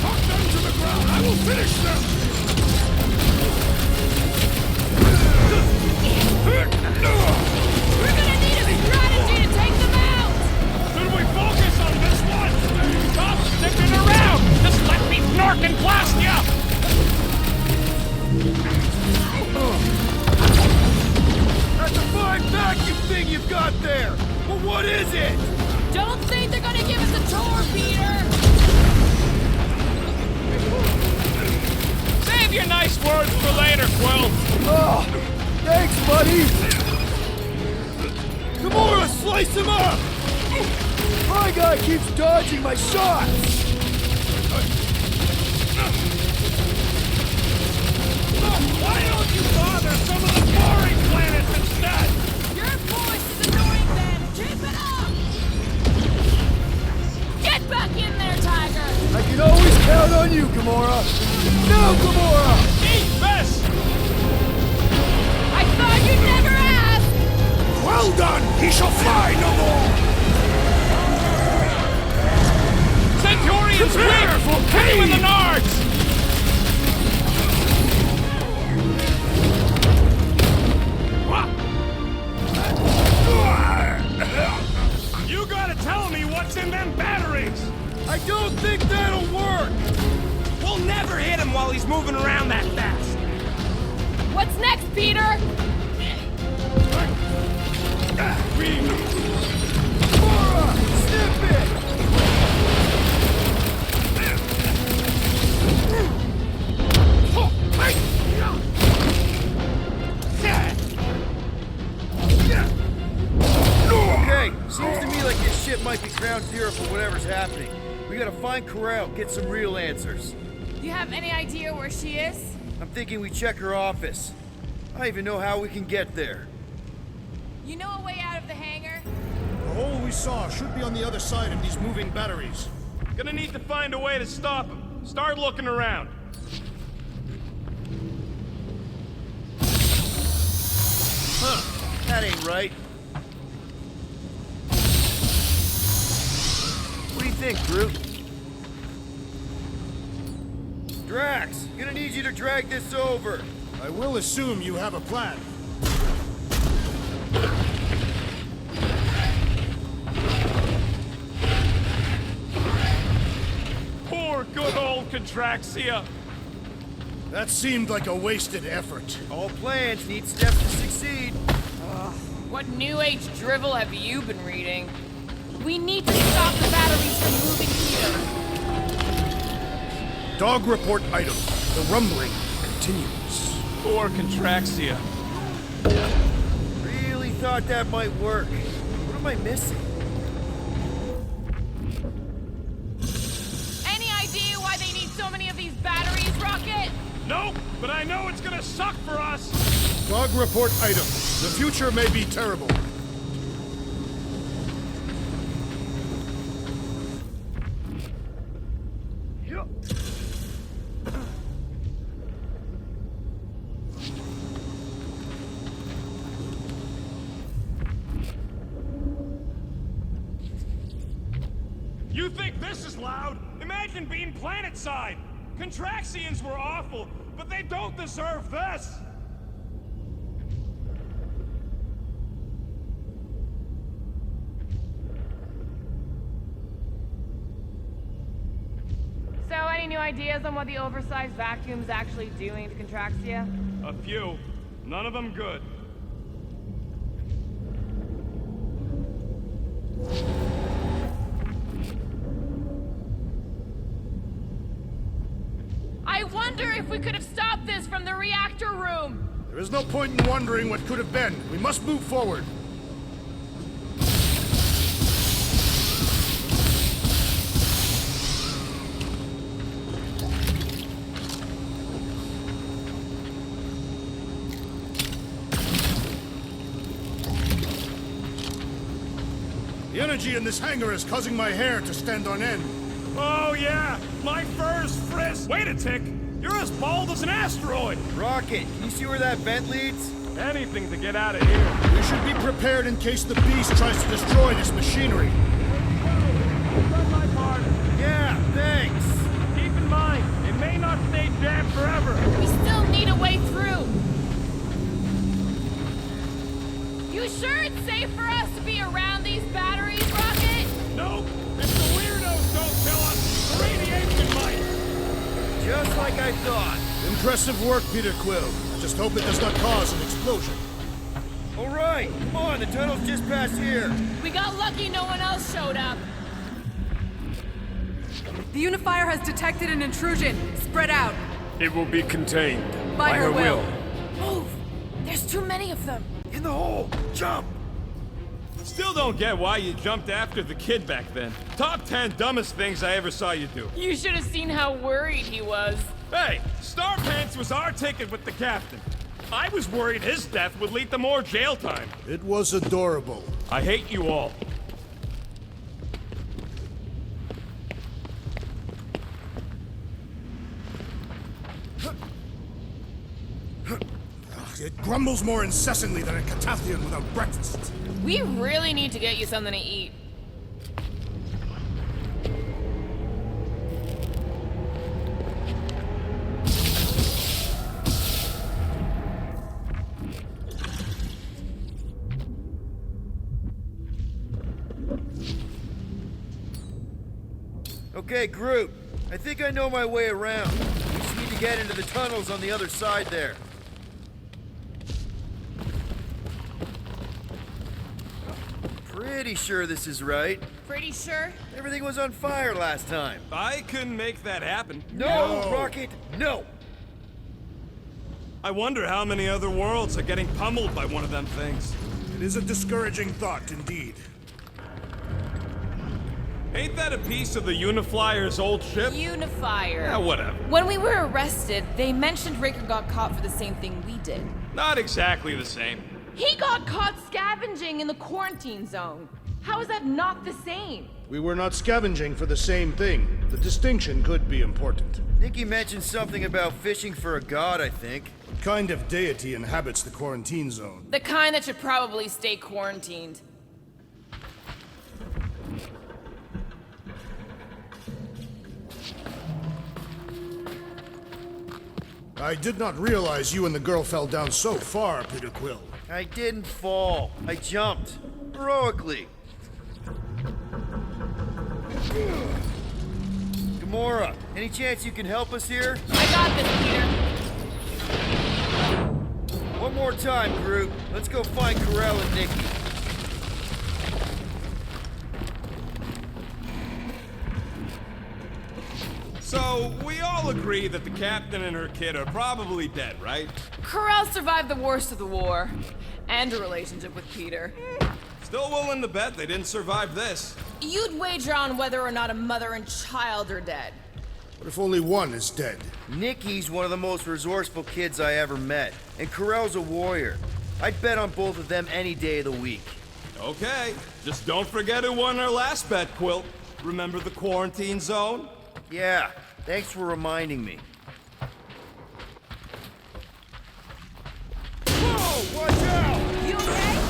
Knock them to the ground! I will finish them! We're gonna need a strategy to take them out! Should we focus on this one? Stop sticking around. Just let me snork and blast ya. That's a fine vacuum thing you've got there! But what is it? Don't think they're gonna give us a tour, Peter! Save your nice words for later, Quill. Oh, thanks, buddy! Gamora, slice him up! My guy keeps dodging my shots! Why don't you bother some of the boring planets instead? Your voice is annoying them! Keep it up! Get back in there, Tiger! I can always count on you, Gamora! No, Gamora! Eat this! I thought you'd never ask! Well done! He shall fly no more! Centurion's weak! Hit him in the nards! You gotta tell me what's in them batteries! I don't think that'll work! We'll never hit him while he's moving around that fast! What's next, Peter? Gamora! Snip it! Okay, seems to me like this ship might be ground zero for whatever's happening. We gotta find Ko-Rel, get some real answers. Do you have any idea where she is? I'm thinking we check her office. I don't even know how we can get there. You know a way out of the hangar? The hole we saw should be on the other side of these moving batteries. Gonna need to find a way to stop him. Start looking around. Huh, that ain't right. What do you think, Groot? Drax, gonna need you to drag this over. I will assume you have a plan. Poor good old Contraxia. That seemed like a wasted effort. All plans need steps to succeed. What new age drivel have you been reading? We need to stop the batteries from moving here. Dog report item. The rumbling continues. Poor Contraxia. Really thought that might work. What am I missing? Any idea why they need so many of these batteries, Rocket? Nope, but I know it's gonna suck for us. Dog report item. The future may be terrible. You think this is loud? Imagine being planet-side! Contraxians were awful, but they don't deserve this! So, any new ideas on what the oversized vacuum's actually doing to Contraxia? A few. None of them good. I wonder if we could have stopped this from the reactor room! There is no point in wondering what could have been. We must move forward. The energy in this hangar is causing my hair to stand on end. Oh yeah, my fur's frizzed. Wait a tick, you're as bald as an asteroid. Rocket, can you see where that vent leads? Anything to get out of here. We should be prepared in case the beast tries to destroy this machinery. I've done my part. Yeah, thanks. Keep in mind, it may not stay jammed forever. We still need a way through! You sure it's safe for us to be around these batteries, Rocket? Nope. If the weirdos don't kill us, the radiation might. Just like I thought. Impressive work, Peter Quill. I just hope it does not cause an explosion. All right, come on, the tunnel's just past here. We got lucky no one else showed up. The unifier has detected an intrusion. Spread out. It will be contained. By her will. Move! There's too many of them. In the hole, jump! Still don't get why you jumped after the kid back then. Top 10 dumbest things I ever saw you do. You should have seen how worried he was. Hey, Starpants was our ticket with the captain. I was worried his death would lead to more jail time. It was adorable. I hate you all. It grumbles more incessantly than a Catathian without breakfast. We really need to get you something to eat. Okay, Groot. I think I know my way around. We just need to get into the tunnels on the other side there. Pretty sure this is right. Pretty sure? Everything was on fire last time. I couldn't make that happen. No, Rocket, no! I wonder how many other worlds are getting pummeled by one of them things. It is a discouraging thought, indeed. Ain't that a piece of the Uniflyer's old ship? Unifier. Yeah, whatever. When we were arrested, they mentioned Raker got caught for the same thing we did. Not exactly the same. He got caught scavenging in the quarantine zone. How is that not the same? We were not scavenging for the same thing. The distinction could be important. Nikki mentioned something about fishing for a god, I think. What kind of deity inhabits the quarantine zone? The kind that should probably stay quarantined. I did not realize you and the girl fell down so far, Peter Quill. I didn't fall. I jumped. Heroically. Gamora, any chance you can help us here? I got this, Peter. One more time, Groot. Let's go find Ko-Rel and Nikki. So, we all agree that the captain and her kid are probably dead, right? Ko-Rel survived the worst of the war. And a relationship with Peter. Still willing to bet they didn't survive this. You'd wager on whether or not a mother and child are dead. What if only one is dead? Nikki's one of the most resourceful kids I ever met, and Ko-Rel's a warrior. I'd bet on both of them any day of the week. Okay, just don't forget who won our last bet, Quill. Remember the quarantine zone? Yeah, thanks for reminding me. Whoa, watch out! You okay?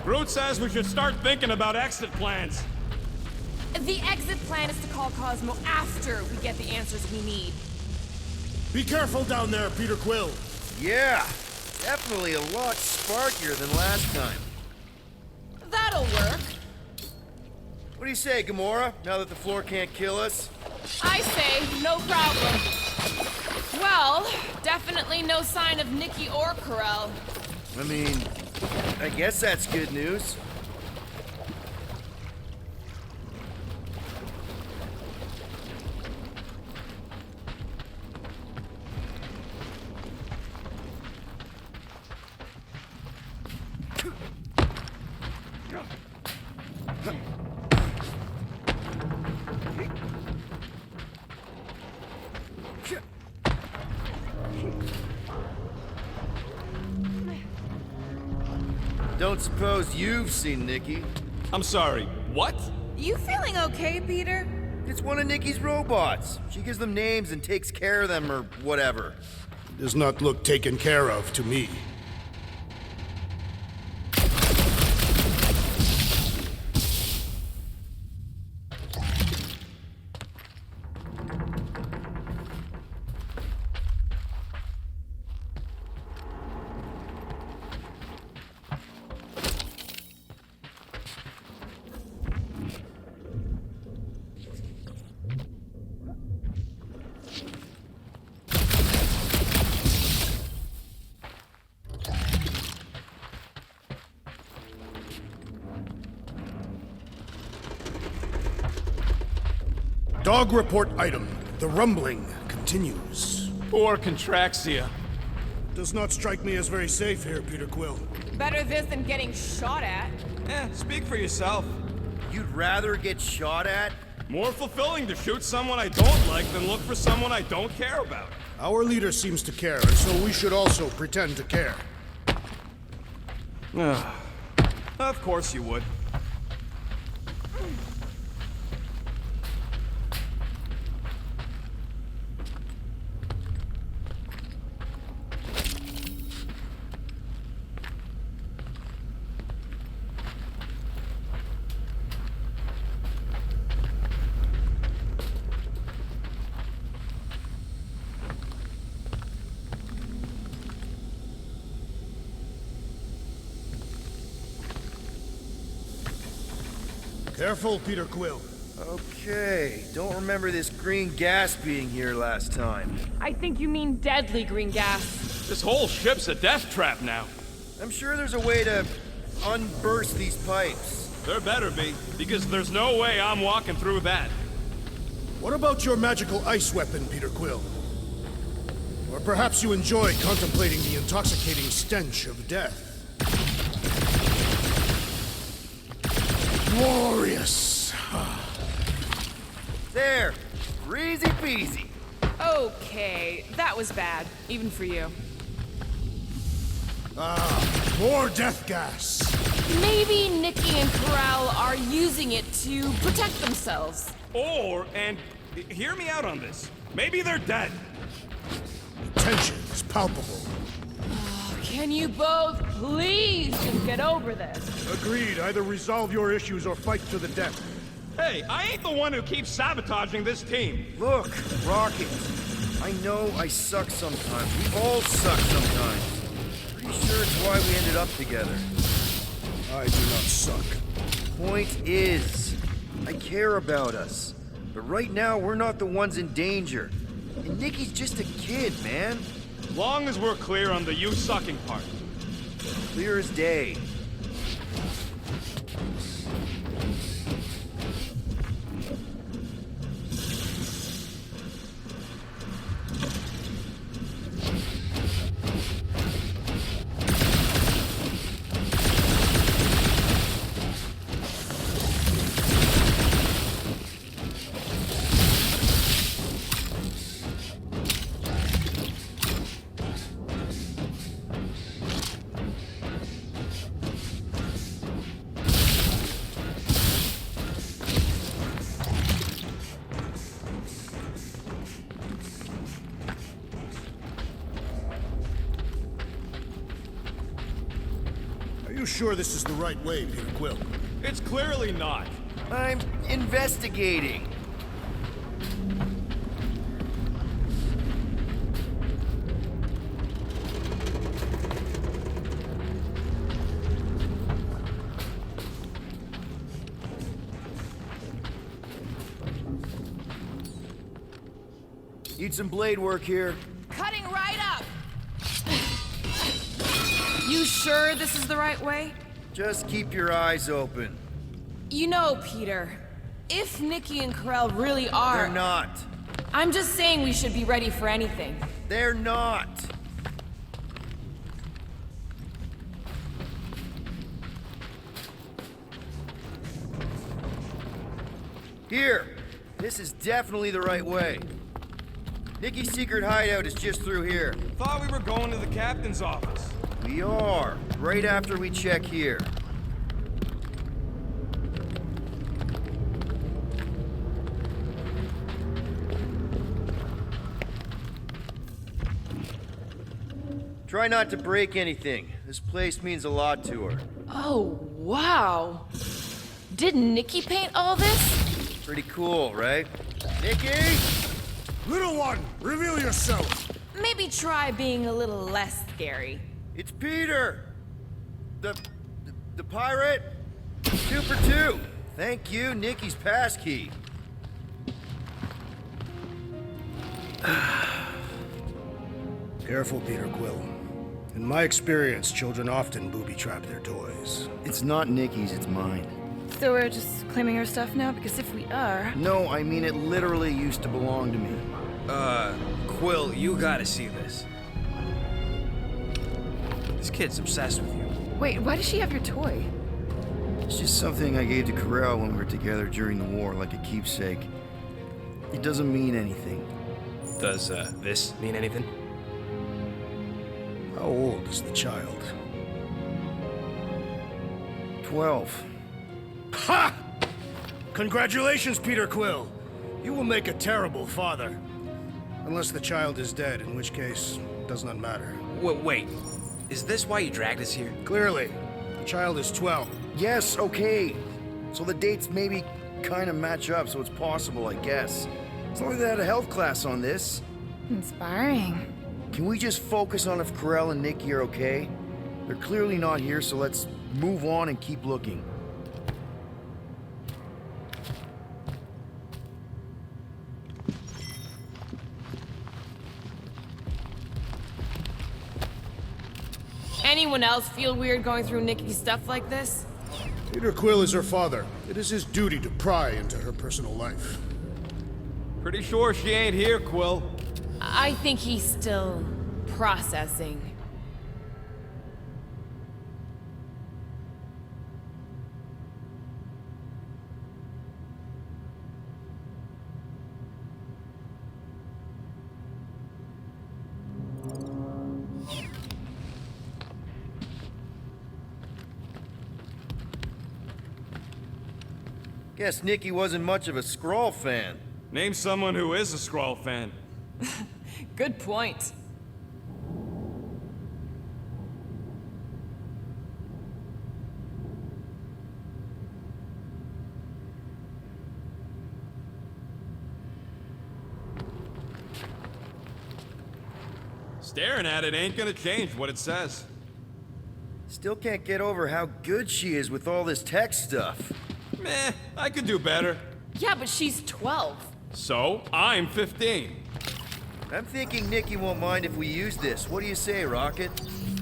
Groot says we should start thinking about exit plans. The exit plan is to call Cosmo after we get the answers we need. Be careful down there, Peter Quill. Yeah, definitely a lot sparkier than last time. That'll work. What do you say, Gamora, now that the floor can't kill us? I say, no problem. Well, definitely no sign of Nikki or Ko-Rel. I mean, I guess that's good news. Don't suppose you've seen Nikki? I'm sorry, what? You feeling okay, Peter? It's one of Nikki's robots. She gives them names and takes care of them or whatever. Does not look taken care of to me. Dog report item. The rumbling continues. Poor Contraxia. Does not strike me as very safe here, Peter Quill. Better this than getting shot at. Speak for yourself. You'd rather get shot at? More fulfilling to shoot someone I don't like than look for someone I don't care about. Our leader seems to care, and so we should also pretend to care. Of course you would. Careful, Peter Quill. Okay, don't remember this green gas being here last time. I think you mean deadly green gas. This whole ship's a death trap now. I'm sure there's a way to unburst these pipes. There better be, because there's no way I'm walking through that. What about your magical ice weapon, Peter Quill? Or perhaps you enjoy contemplating the intoxicating stench of death. Glorious! There! Easy peasy! Okay, that was bad, even for you. More death gas! Maybe Nikki and Ko-Rel are using it to protect themselves. And hear me out on this. Maybe they're dead. The tension is palpable. Can you both please just get over this? Agreed. Either resolve your issues or fight to the death. Hey, I ain't the one who keeps sabotaging this team. Look, Rocket. I know I suck sometimes. We all suck sometimes. Pretty sure it's why we ended up together. I do not suck. Point is, I care about us. But right now, we're not the ones in danger. And Nikki's just a kid, man. Long as we're clear on the you sucking part. Clear as day. Are you sure this is the right way, Peter Quill? It's clearly not. I'm investigating. Need some blade work here. Cutting right up! You sure this is the right way? Just keep your eyes open. You know, Peter, if Nikki and Ko-Rel really are... They're not. I'm just saying we should be ready for anything. They're not. Here. This is definitely the right way. Nikki's secret hideout is just through here. Thought we were going to the captain's office. We are. Right after we check here. Try not to break anything. This place means a lot to her. Oh, wow. Did Nikki paint all this? Pretty cool, right? Nikki! Little one, reveal yourself. Maybe try being a little less scary. It's Peter! The pirate? 2 for 2. Thank you, Nikki's passkey. Careful, Peter Quill. In my experience, children often booby-trap their toys. It's not Nikki's, it's mine. So we're just claiming her stuff now? Because if we are... No, I mean it literally used to belong to me. Quill, you gotta see this. This kid's obsessed with you. Wait, why does she have your toy? It's just something I gave to Ko-Rel when we were together during the war, like a keepsake. It doesn't mean anything. Does, this mean anything? How old is the child? 12. Ha! Congratulations, Peter Quill. You will make a terrible father. Unless the child is dead, in which case, it does not matter. Wait. Is this why you dragged us here? Clearly. The child is 12. Yes, okay. So the dates maybe kind of match up, so it's possible, I guess. It's not like they had a health class on this. Inspiring. Can we just focus on if Ko-Rel and Nikki are okay? They're clearly not here, so let's move on and keep looking. Anyone else feel weird going through Nikki's stuff like this? Peter Quill is her father. It is his duty to pry into her personal life. Pretty sure she ain't here, Quill. I think he's still processing. Guess Nikki wasn't much of a Skrull fan. Name someone who is a Skrull fan. Good point. Staring at it ain't gonna change what it says. Still can't get over how good she is with all this tech stuff. Meh, I could do better. Yeah, but she's 12. So, I'm 15. I'm thinking Nikki won't mind if we use this. What do you say, Rocket?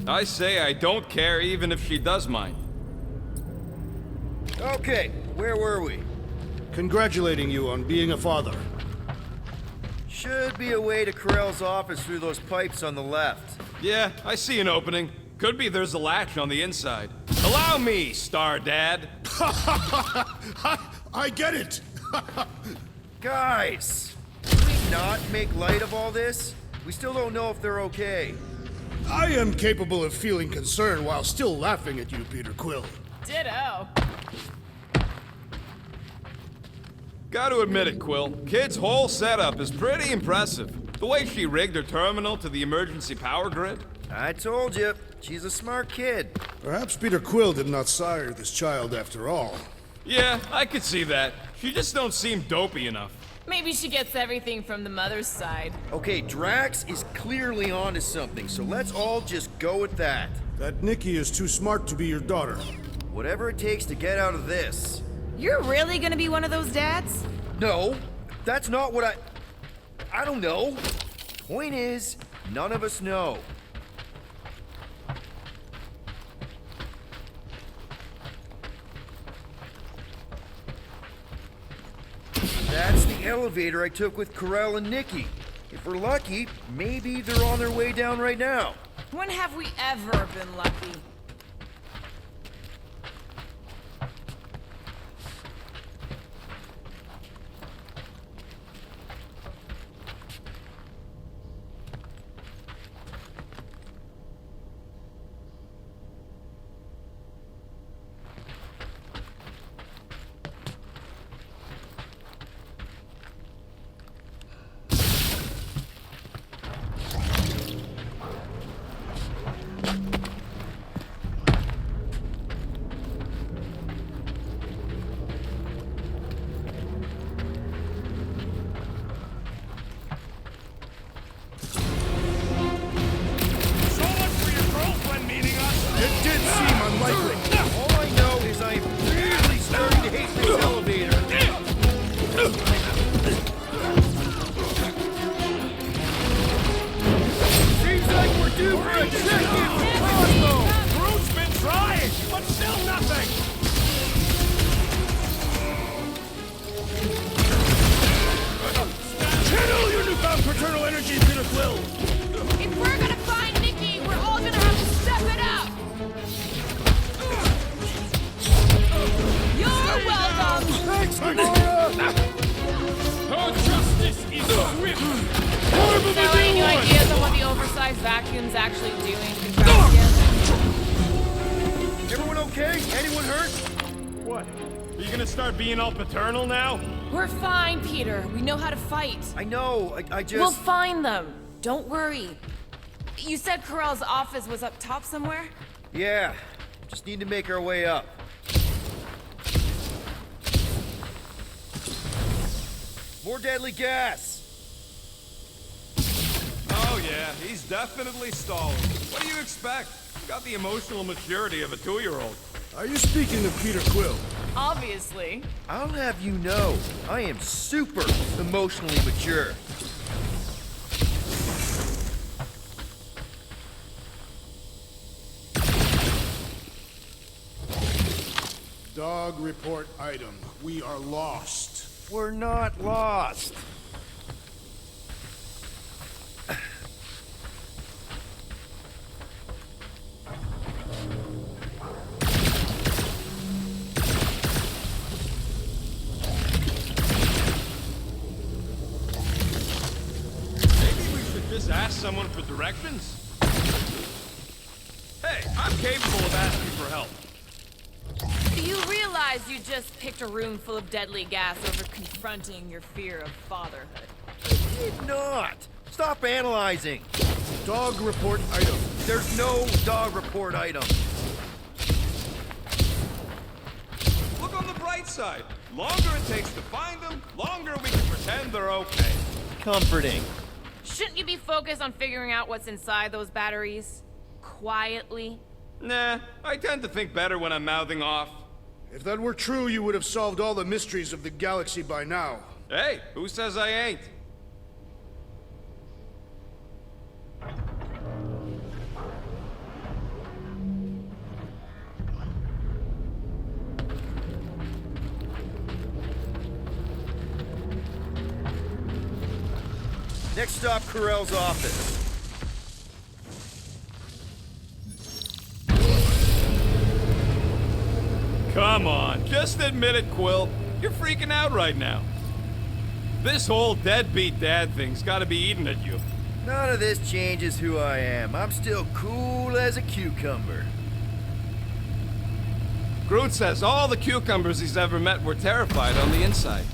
I say I don't care even if she does mind. Okay, where were we? Congratulating you on being a father. Should be a way to Ko-Rel's office through those pipes on the left. Yeah, I see an opening. Could be there's a latch on the inside. Allow me, Star Dad. I get it. Guys, can we not make light of all this? We still don't know if they're okay. I am capable of feeling concern while still laughing at you, Peter Quill. Ditto. Gotta admit it, Quill. Kid's whole setup is pretty impressive. The way she rigged her terminal to the emergency power grid. I told you, she's a smart kid. Perhaps Peter Quill did not sire this child after all. Yeah, I could see that. She just don't seem dopey enough. Maybe she gets everything from the mother's side. Okay, Drax is clearly onto something, so let's all just go with that. That Nikki is too smart to be your daughter. Whatever it takes to get out of this. You're really gonna be one of those dads? No, that's not what I don't know. Point is, none of us know. That's the elevator I took with Ko-Rel and Nikki. If we're lucky, maybe they're on their way down right now. When have we ever been lucky? Seems like we're due for a check-in with Cosmo! Groot's been trying, but still nothing! Channel your newfound paternal energy to the will! If we're gonna find Nikki, we're all gonna have to step it up! You're welcome! Thanks, Gamora! Her justice is swift! So, any new ideas on what the oversized vacuum's actually doing to traps yet? Everyone okay? Anyone hurt? What? Are you gonna start being all paternal now? We're fine, Peter. We know how to fight. I know, I just... We'll find them. Don't worry. You said Ko-Rel's office was up top somewhere? Yeah, just need to make our way up. More deadly gas! Oh yeah, he's definitely stalling. What do you expect? Got the emotional maturity of a 2-year-old. Are you speaking of Peter Quill? Obviously. I'll have you know, I am super emotionally mature. Dog report item. We are lost. We're not lost. Just ask someone for directions? Hey, I'm capable of asking for help. You realize you just picked a room full of deadly gas over confronting your fear of fatherhood. I did not! Stop analyzing! Dog report item. There's no dog report item. Look on the bright side. Longer it takes to find them, longer we can pretend they're okay. Comforting. Shouldn't you be focused on figuring out what's inside those batteries? Quietly? Nah, I tend to think better when I'm mouthing off. If that were true, you would have solved all the mysteries of the galaxy by now. Hey, who says I ain't? Next stop, Ko-Rel's office. Come on, just admit it, Quill. You're freaking out right now. This whole deadbeat dad thing's gotta be eating at you. None of this changes who I am. I'm still cool as a cucumber. Groot says all the cucumbers he's ever met were terrified on the inside.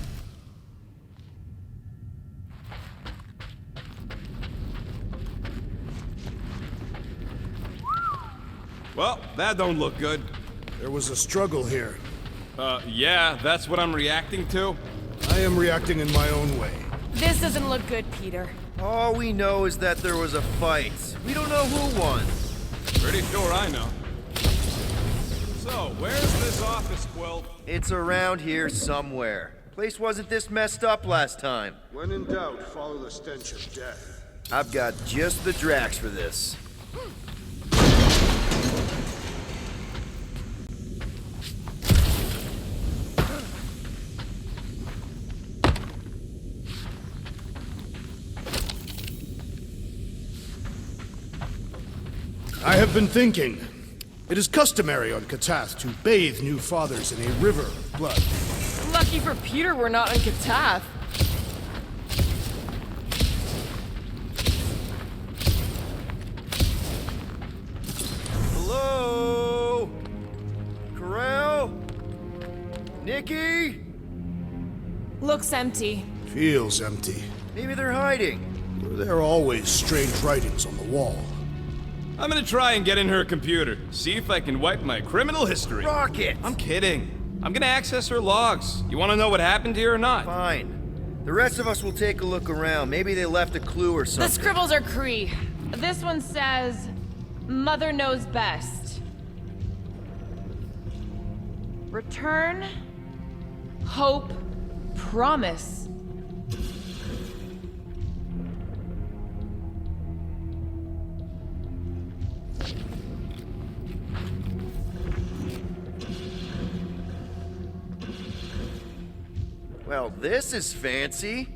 Well, that don't look good. There was a struggle here. Yeah, that's what I'm reacting to? I am reacting in my own way. This doesn't look good, Peter. All we know is that there was a fight. We don't know who won. Pretty sure I know. So, where's this office, Quill? It's around here somewhere. Place wasn't this messed up last time. When in doubt, follow the stench of death. I've got just the Drax for this. I have been thinking. It is customary on Katath to bathe new fathers in a river of blood. Lucky for Peter we're not in Katath. Hello? Ko-Rel? Nikki? Looks empty. Feels empty. Maybe they're hiding. There are always strange writings on the wall. I'm gonna try and get in her computer, see if I can wipe my criminal history. Rocket! I'm kidding. I'm gonna access her logs. You wanna know what happened here or not? Fine. The rest of us will take a look around. Maybe they left a clue or something. The scribbles are Cree. This one says, Mother knows best. Return, hope, promise. Well, this is fancy.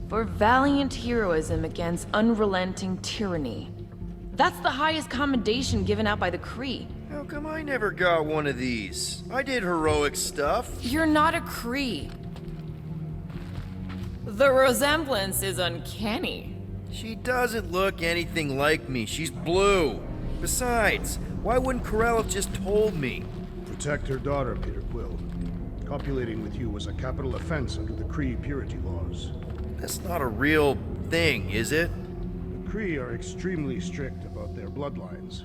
For valiant heroism against unrelenting tyranny. That's the highest commendation given out by the Cree. How come I never got one of these? I did heroic stuff. You're not a Cree. The resemblance is uncanny. She doesn't look anything like me. She's blue. Besides, why wouldn't Ko-Rel have just told me? Protect her daughter, Peter Quill. Copulating with you was a capital offense under the Kree purity laws. That's not a real thing, is it? The Kree are extremely strict about their bloodlines.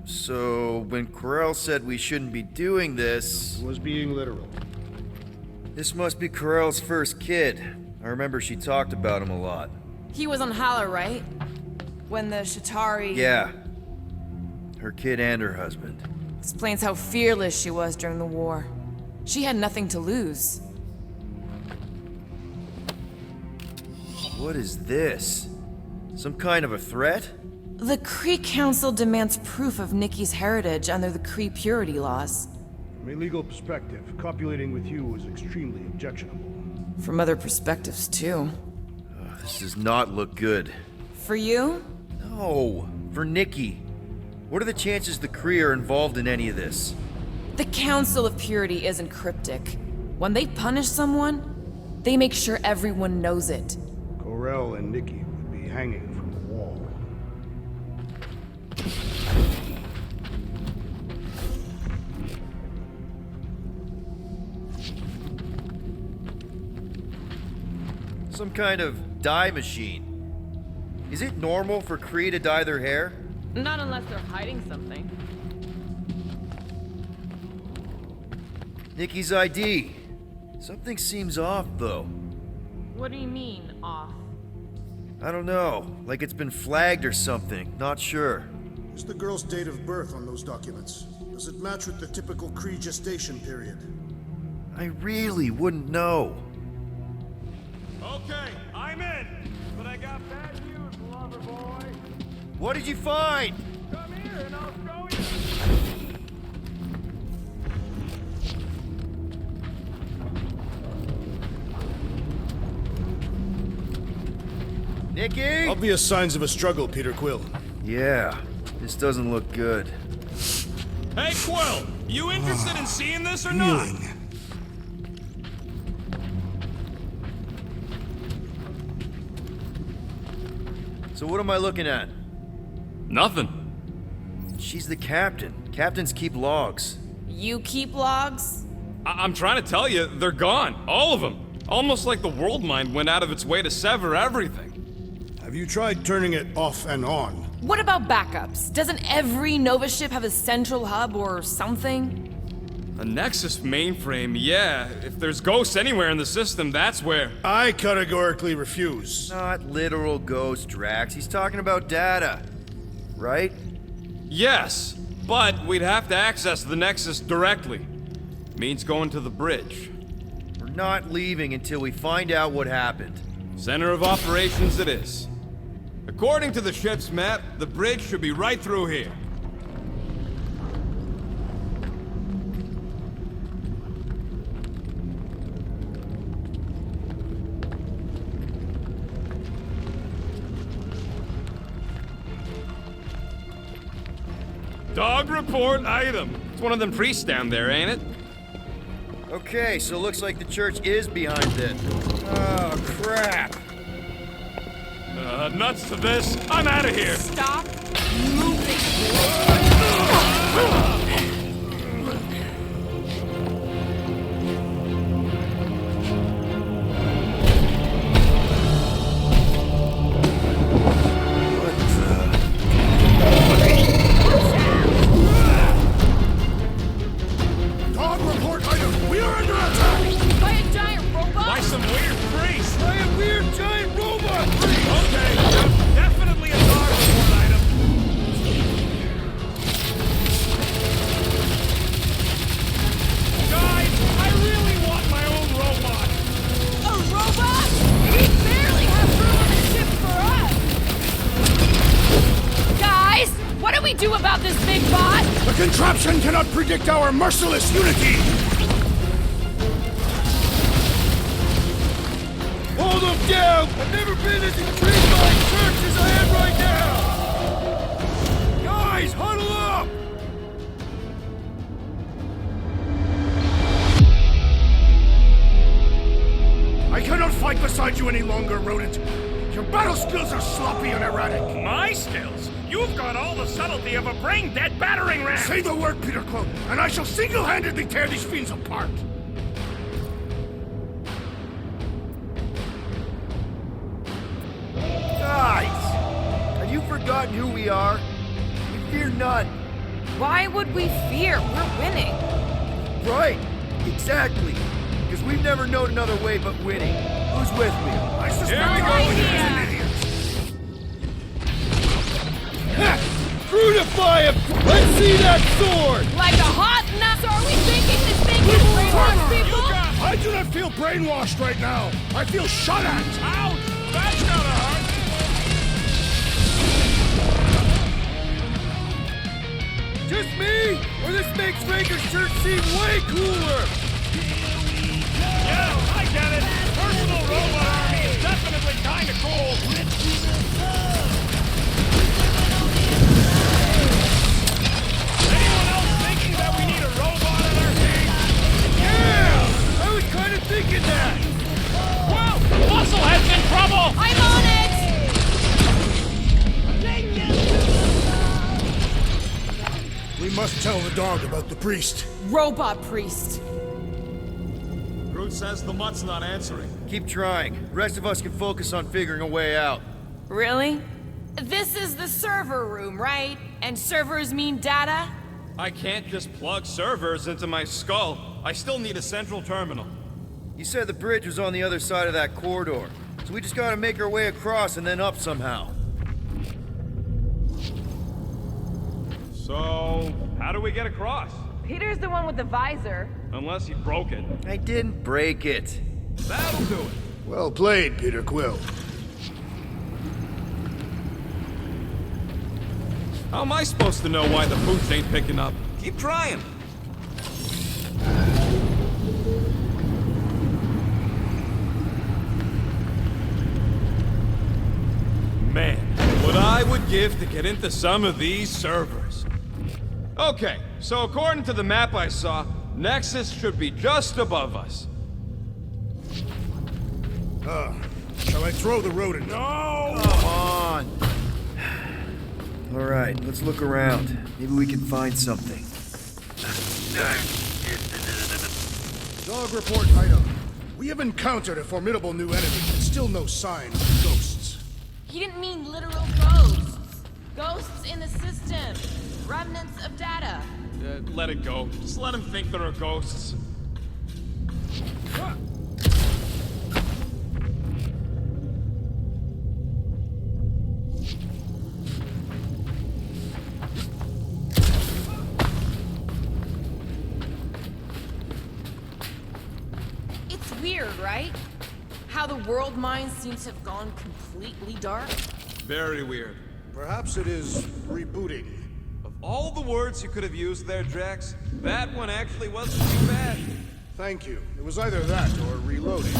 So, when Ko-Rel said we shouldn't be doing this... He was being literal. This must be Ko-Rel's first kid. I remember she talked about him a lot. He was on Hala, right? When the Shatari... Yeah. Her kid and her husband. Explains how fearless she was during the war. She had nothing to lose. What is this? Some kind of a threat? The Kree Council demands proof of Nikki's heritage under the Kree purity laws. From a legal perspective, copulating with you was extremely objectionable. From other perspectives, too. This does not look good. For you? No, for Nikki. What are the chances the Kree are involved in any of this? The Council of Purity isn't cryptic. When they punish someone, they make sure everyone knows it. Ko-Rel and Nikki would be hanging from the wall. Some kind of dye machine. Is it normal for Kree to dye their hair? Not unless they're hiding something. Nikki's ID. Something seems off, though. What do you mean, off? I don't know. Like it's been flagged or something. Not sure. Is the girl's date of birth on those documents? Does it match with the typical Kree gestation period? I really wouldn't know. Okay, I'm in. But I got bad news, lover boy. What did you find? Come here and I'll show you. Nikki? Obvious signs of a struggle, Peter Quill. Yeah, this doesn't look good. Hey, Quill! You interested in seeing this or not? So what am I looking at? Nothing. She's the captain. Captains keep logs. You keep logs? I'm trying to tell you, they're gone. All of them. Almost like the world mind went out of its way to sever everything. Have you tried turning it off and on? What about backups? Doesn't every Nova ship have a central hub or something? A Nexus mainframe, yeah. If there's ghosts anywhere in the system, that's where. I categorically refuse. Not literal ghost, Drax. He's talking about data. Right? Yes, but we'd have to access the Nexus directly. Means going to the bridge. We're not leaving until we find out what happened. Center of operations it is. According to the ship's map, the bridge should be right through here. Dog report item. It's one of them priests down there, ain't it? Okay, so looks like the church is behind it. Oh, crap. Nuts to this. I'm out of here. Stop moving. Dog report item! We are under attack! By a giant robot? By some weird priest. By a weird giant robot priest! Okay, definitely a dog report item. Guys, I really want my own robot. A robot? We barely have room on the ship for us! Guys, what do we do about this big bot? The contraption cannot predict our merciless unity! Hold him down! I've never been as intrigued by church as I am right now! Guys, huddle up! I cannot fight beside you any longer, rodent. Your battle skills are sloppy and erratic. My skills? You've got all the subtlety of a brain-dead battering ram! Say the word, Peter Quill, and I shall single-handedly tear these fiends apart. Guys! Have you forgotten who we are? We fear none. Why would we fear? We're winning. Right, exactly. Because we've never known another way but winning. Who's with me? I suspect Here we you're go. an idiot. Fruitify him! Let's see that sword! Like a hot nut. So are we thinking this thing can brainwash people? I do not feel brainwashed right now. I feel shot at. Ouch! That's kinda hard. Just me? Or this makes Raker's church seem way cooler? Yeah, I get it. Personal robot army is definitely kinda cool. Anyone else thinking that we need a robot in our team? Yeah! I was kind of thinking that! Well, Musclehead's in trouble! I'm on it! We must tell the dog about the priest. Robot priest. Groot says the mutt's not answering. Keep trying. The rest of us can focus on figuring a way out. Really? This is the server room, right? And servers mean data? I can't just plug servers into my skull. I still need a central terminal. You said the bridge was on the other side of that corridor. So we just gotta make our way across and then up somehow. So, how do we get across? Peter's the one with the visor. Unless he broke it. I didn't break it. That'll do it. Well played, Peter Quill. How am I supposed to know why the pooch ain't picking up? Keep trying. Man, what I would give to get into some of these servers. Okay, so according to the map I saw, Nexus should be just above us. Shall I throw the rodent? No! Come on! Alright, let's look around. Maybe we can find something. Dog report item. We have encountered a formidable new enemy, but still no sign of ghosts. He didn't mean literal ghosts. Ghosts in the system. Remnants of data. Let it go. Just let him think there are ghosts. It's weird, right? How the world mind seems to have gone completely dark. Very weird. Perhaps it is rebooting. Of all the words you could have used there, Drax, that one actually wasn't too bad. Thank you. It was either that or reloading.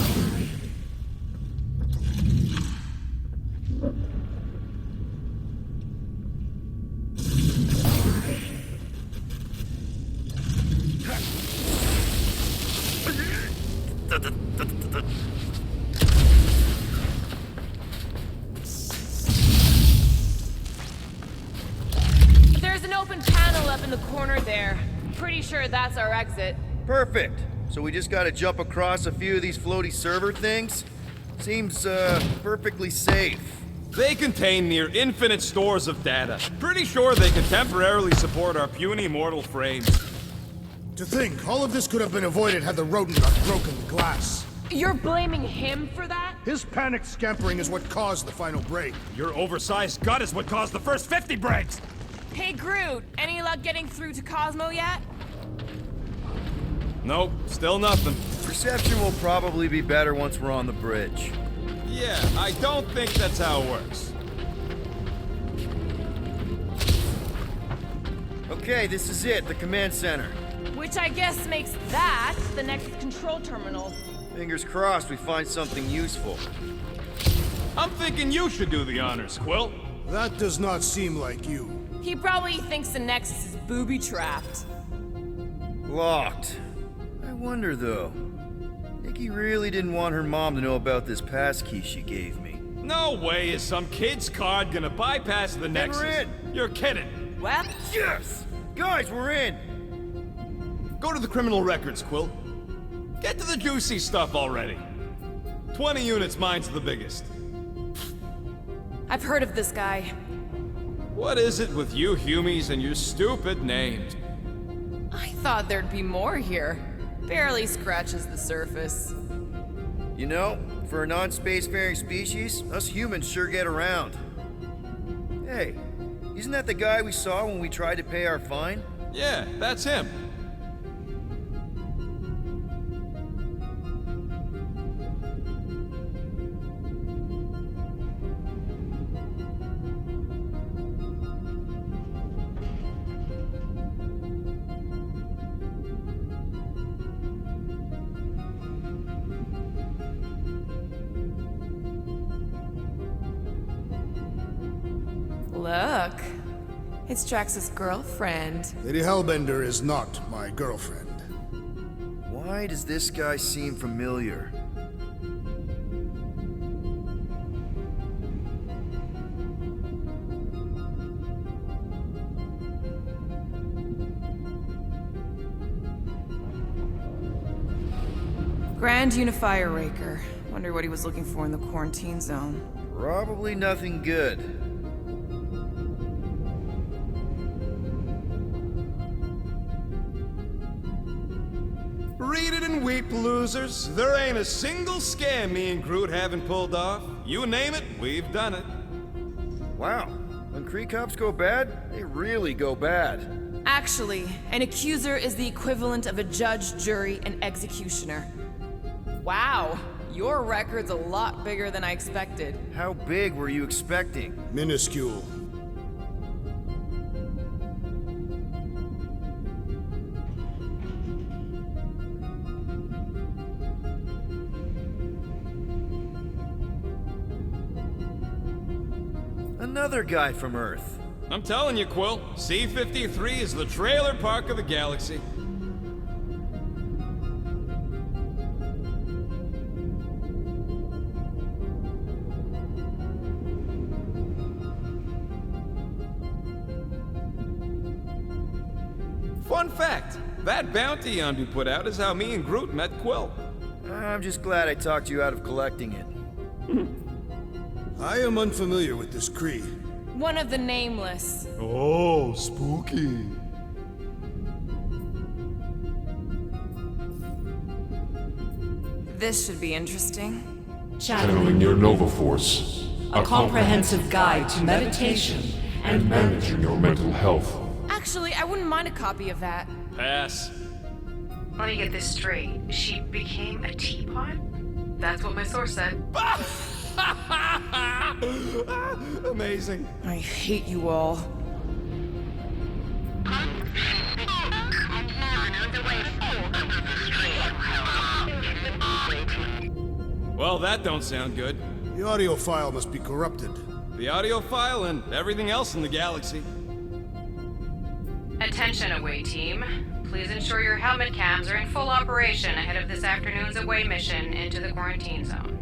There's an open panel up in the corner there. Pretty sure that's our exit. Perfect. So we just gotta jump across a few of these floaty server things? Seems, perfectly safe. They contain near infinite stores of data. Pretty sure they can temporarily support our puny mortal frames. To think, all of this could have been avoided had the rodent not broken the glass. You're blaming him for that? His panicked scampering is what caused the final break. Your oversized gut is what caused the first 50 breaks! Hey, Groot, any luck getting through to Cosmo yet? Nope, still nothing. Reception will probably be better once we're on the bridge. Yeah, I don't think that's how it works. Okay, this is it, the command center. Which I guess makes that the next control terminal. Fingers crossed we find something useful. I'm thinking you should do the honors, Quill. That does not seem like you. He probably thinks the Nexus is booby-trapped. Locked. I wonder, though. Nikki really didn't want her mom to know about this passkey she gave me. No way is some kid's card gonna bypass the Nexus. We're in! You're kidding. Well? Yes! Guys, we're in! Go to the criminal records, Quill. Get to the juicy stuff already. 20 units, mine's the biggest. I've heard of this guy. What is it with you Humies and your stupid names? I thought there'd be more here. Barely scratches the surface. You know, for a non-spacefaring species, us humans sure get around. Hey, isn't that the guy we saw when we tried to pay our fine? Yeah, that's him. Look, it's Drax's girlfriend. Lady Hellbender is not my girlfriend. Why does this guy seem familiar? Grand Unifier Raker. Wonder what he was looking for in the quarantine zone. Probably nothing good. Read it and weep, losers. There ain't a single scam me and Groot haven't pulled off. You name it, we've done it. Wow. When Kree cops go bad, they really go bad. Actually, an accuser is the equivalent of a judge, jury, and executioner. Wow, your record's a lot bigger than I expected. How big were you expecting? Minuscule. Another guy from Earth. I'm telling you, Quill, C-53 is the trailer park of the galaxy. Fun fact, that bounty Yondu put out is how me and Groot met Quill. I'm just glad I talked you out of collecting it. I am unfamiliar with this Kree. One of the Nameless. Oh, spooky. This should be interesting. Channeling your Nova Force. A comprehensive guide to meditation and managing your mental health. Actually, I wouldn't mind a copy of that. Pass. Let me get this straight. She became a teapot? That's what my source said. Amazing. I hate you all. Well, that don't sound good. The audio file must be corrupted. The audio file and everything else in the galaxy. Attention, away team. Please ensure your helmet cams are in full operation ahead of this afternoon's away mission into the quarantine zone.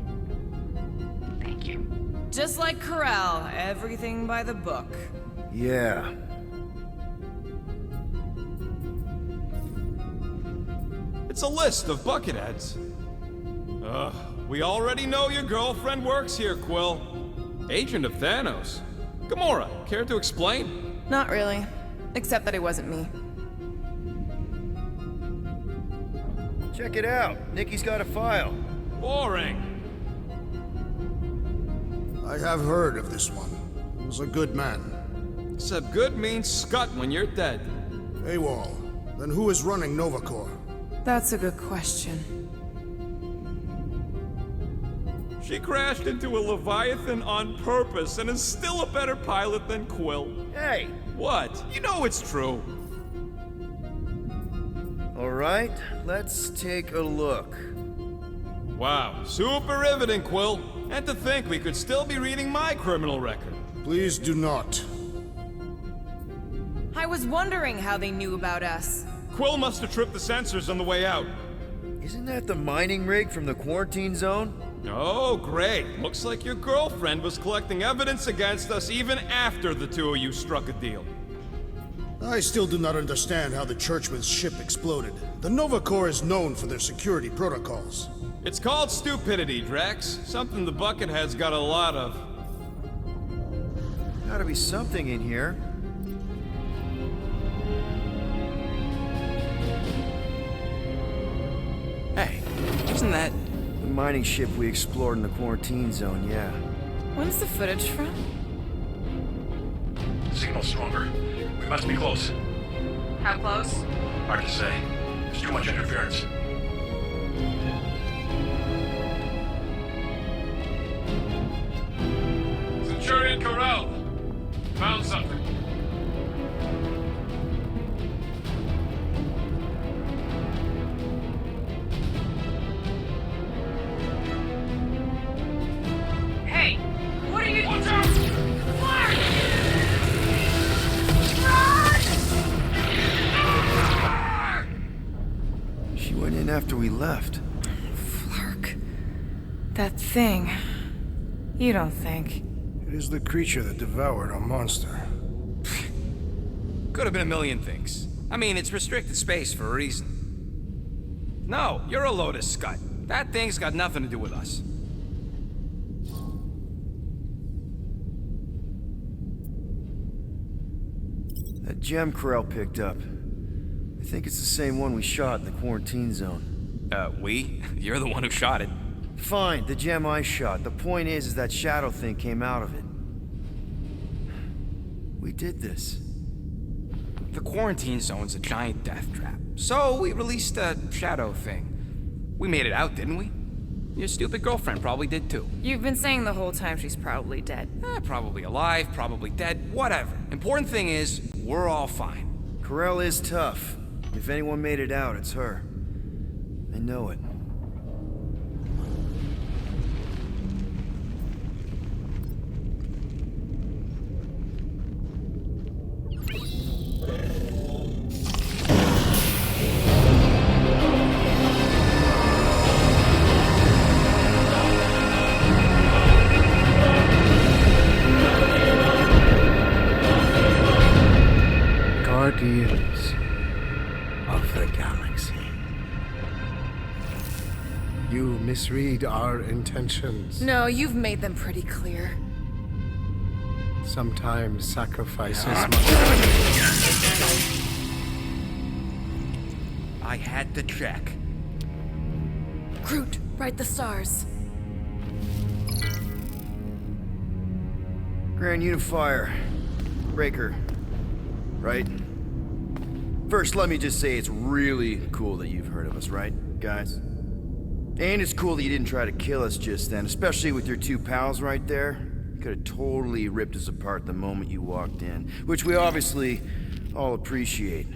Thank you. Just like Ko-Rel, everything by the book. Yeah. It's a list of bucketheads. We already know your girlfriend works here, Quill. Agent of Thanos. Gamora, care to explain? Not really. Except that it wasn't me. Check it out. Nikki's got a file. Boring. I have heard of this one. He was a good man. Except good means scut when you're dead. AWOL. Then who is running Nova Corps? That's a good question. She crashed into a Leviathan on purpose and is still a better pilot than Quill. Hey! What? You know it's true. Alright, let's take a look. Wow, super riveting, Quill. And to think we could still be reading my criminal record. Please do not. I was wondering how they knew about us. Quill must have tripped the sensors on the way out. Isn't that the mining rig from the quarantine zone? Oh, great. Looks like your girlfriend was collecting evidence against us even after the two of you struck a deal. I still do not understand how the Churchman's ship exploded. The Nova Corps is known for their security protocols. It's called stupidity, Drax. Something the Buckethead's got a lot of. Gotta be something in here. Hey, isn't that... The mining ship we explored in the quarantine zone, yeah. When's the footage from? Signal stronger. We must be close. How close? Hard to say. There's too much interference. Centurion Ko-Rel! Found something. Hey! What are you... Watch out! She went in after we left. Flark. That thing. You don't think? It is the creature that devoured our monster. Could have been a million things. I mean, it's restricted space for a reason. No, you're a Lotus scut. That thing's got nothing to do with us. That gem Ko-Rel picked up. I think it's the same one we shot in the quarantine zone. We? You're the one who shot it. Fine, the gem I shot. The point is that shadow thing came out of it. We did this. The quarantine zone's a giant death trap. So we released a shadow thing. We made it out, didn't we? Your stupid girlfriend probably did too. You've been saying the whole time she's probably dead. Probably alive, probably dead, whatever. Important thing is, we're all fine. Ko-Rel is tough. If anyone made it out, it's her. I know it. Guardians of the Galaxy. You misread our intentions. No, you've made them pretty clear. Sometimes sacrifices I had to check. Groot, Write the stars. Grand Unifier. Breaker. Right? First, let me just say it's really cool that you've heard of us, right, guys? And it's cool that you didn't try to kill us just then, especially with your two pals right there. You could have totally ripped us apart the moment you walked in, which we obviously all appreciate.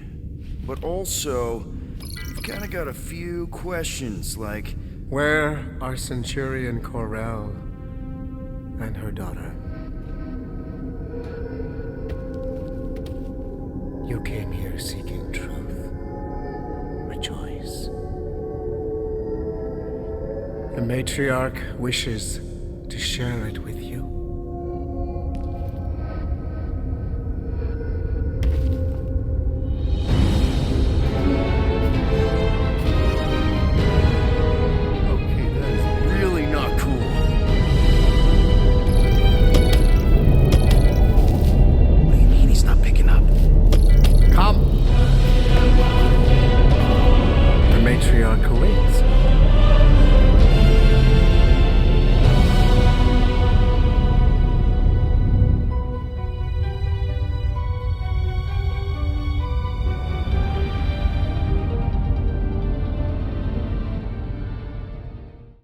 But also, we've kind of got a few questions, like... Where are Centurion Ko-Rel and her daughter? You came here seeking truth. Rejoice. The matriarch wishes to share it with you.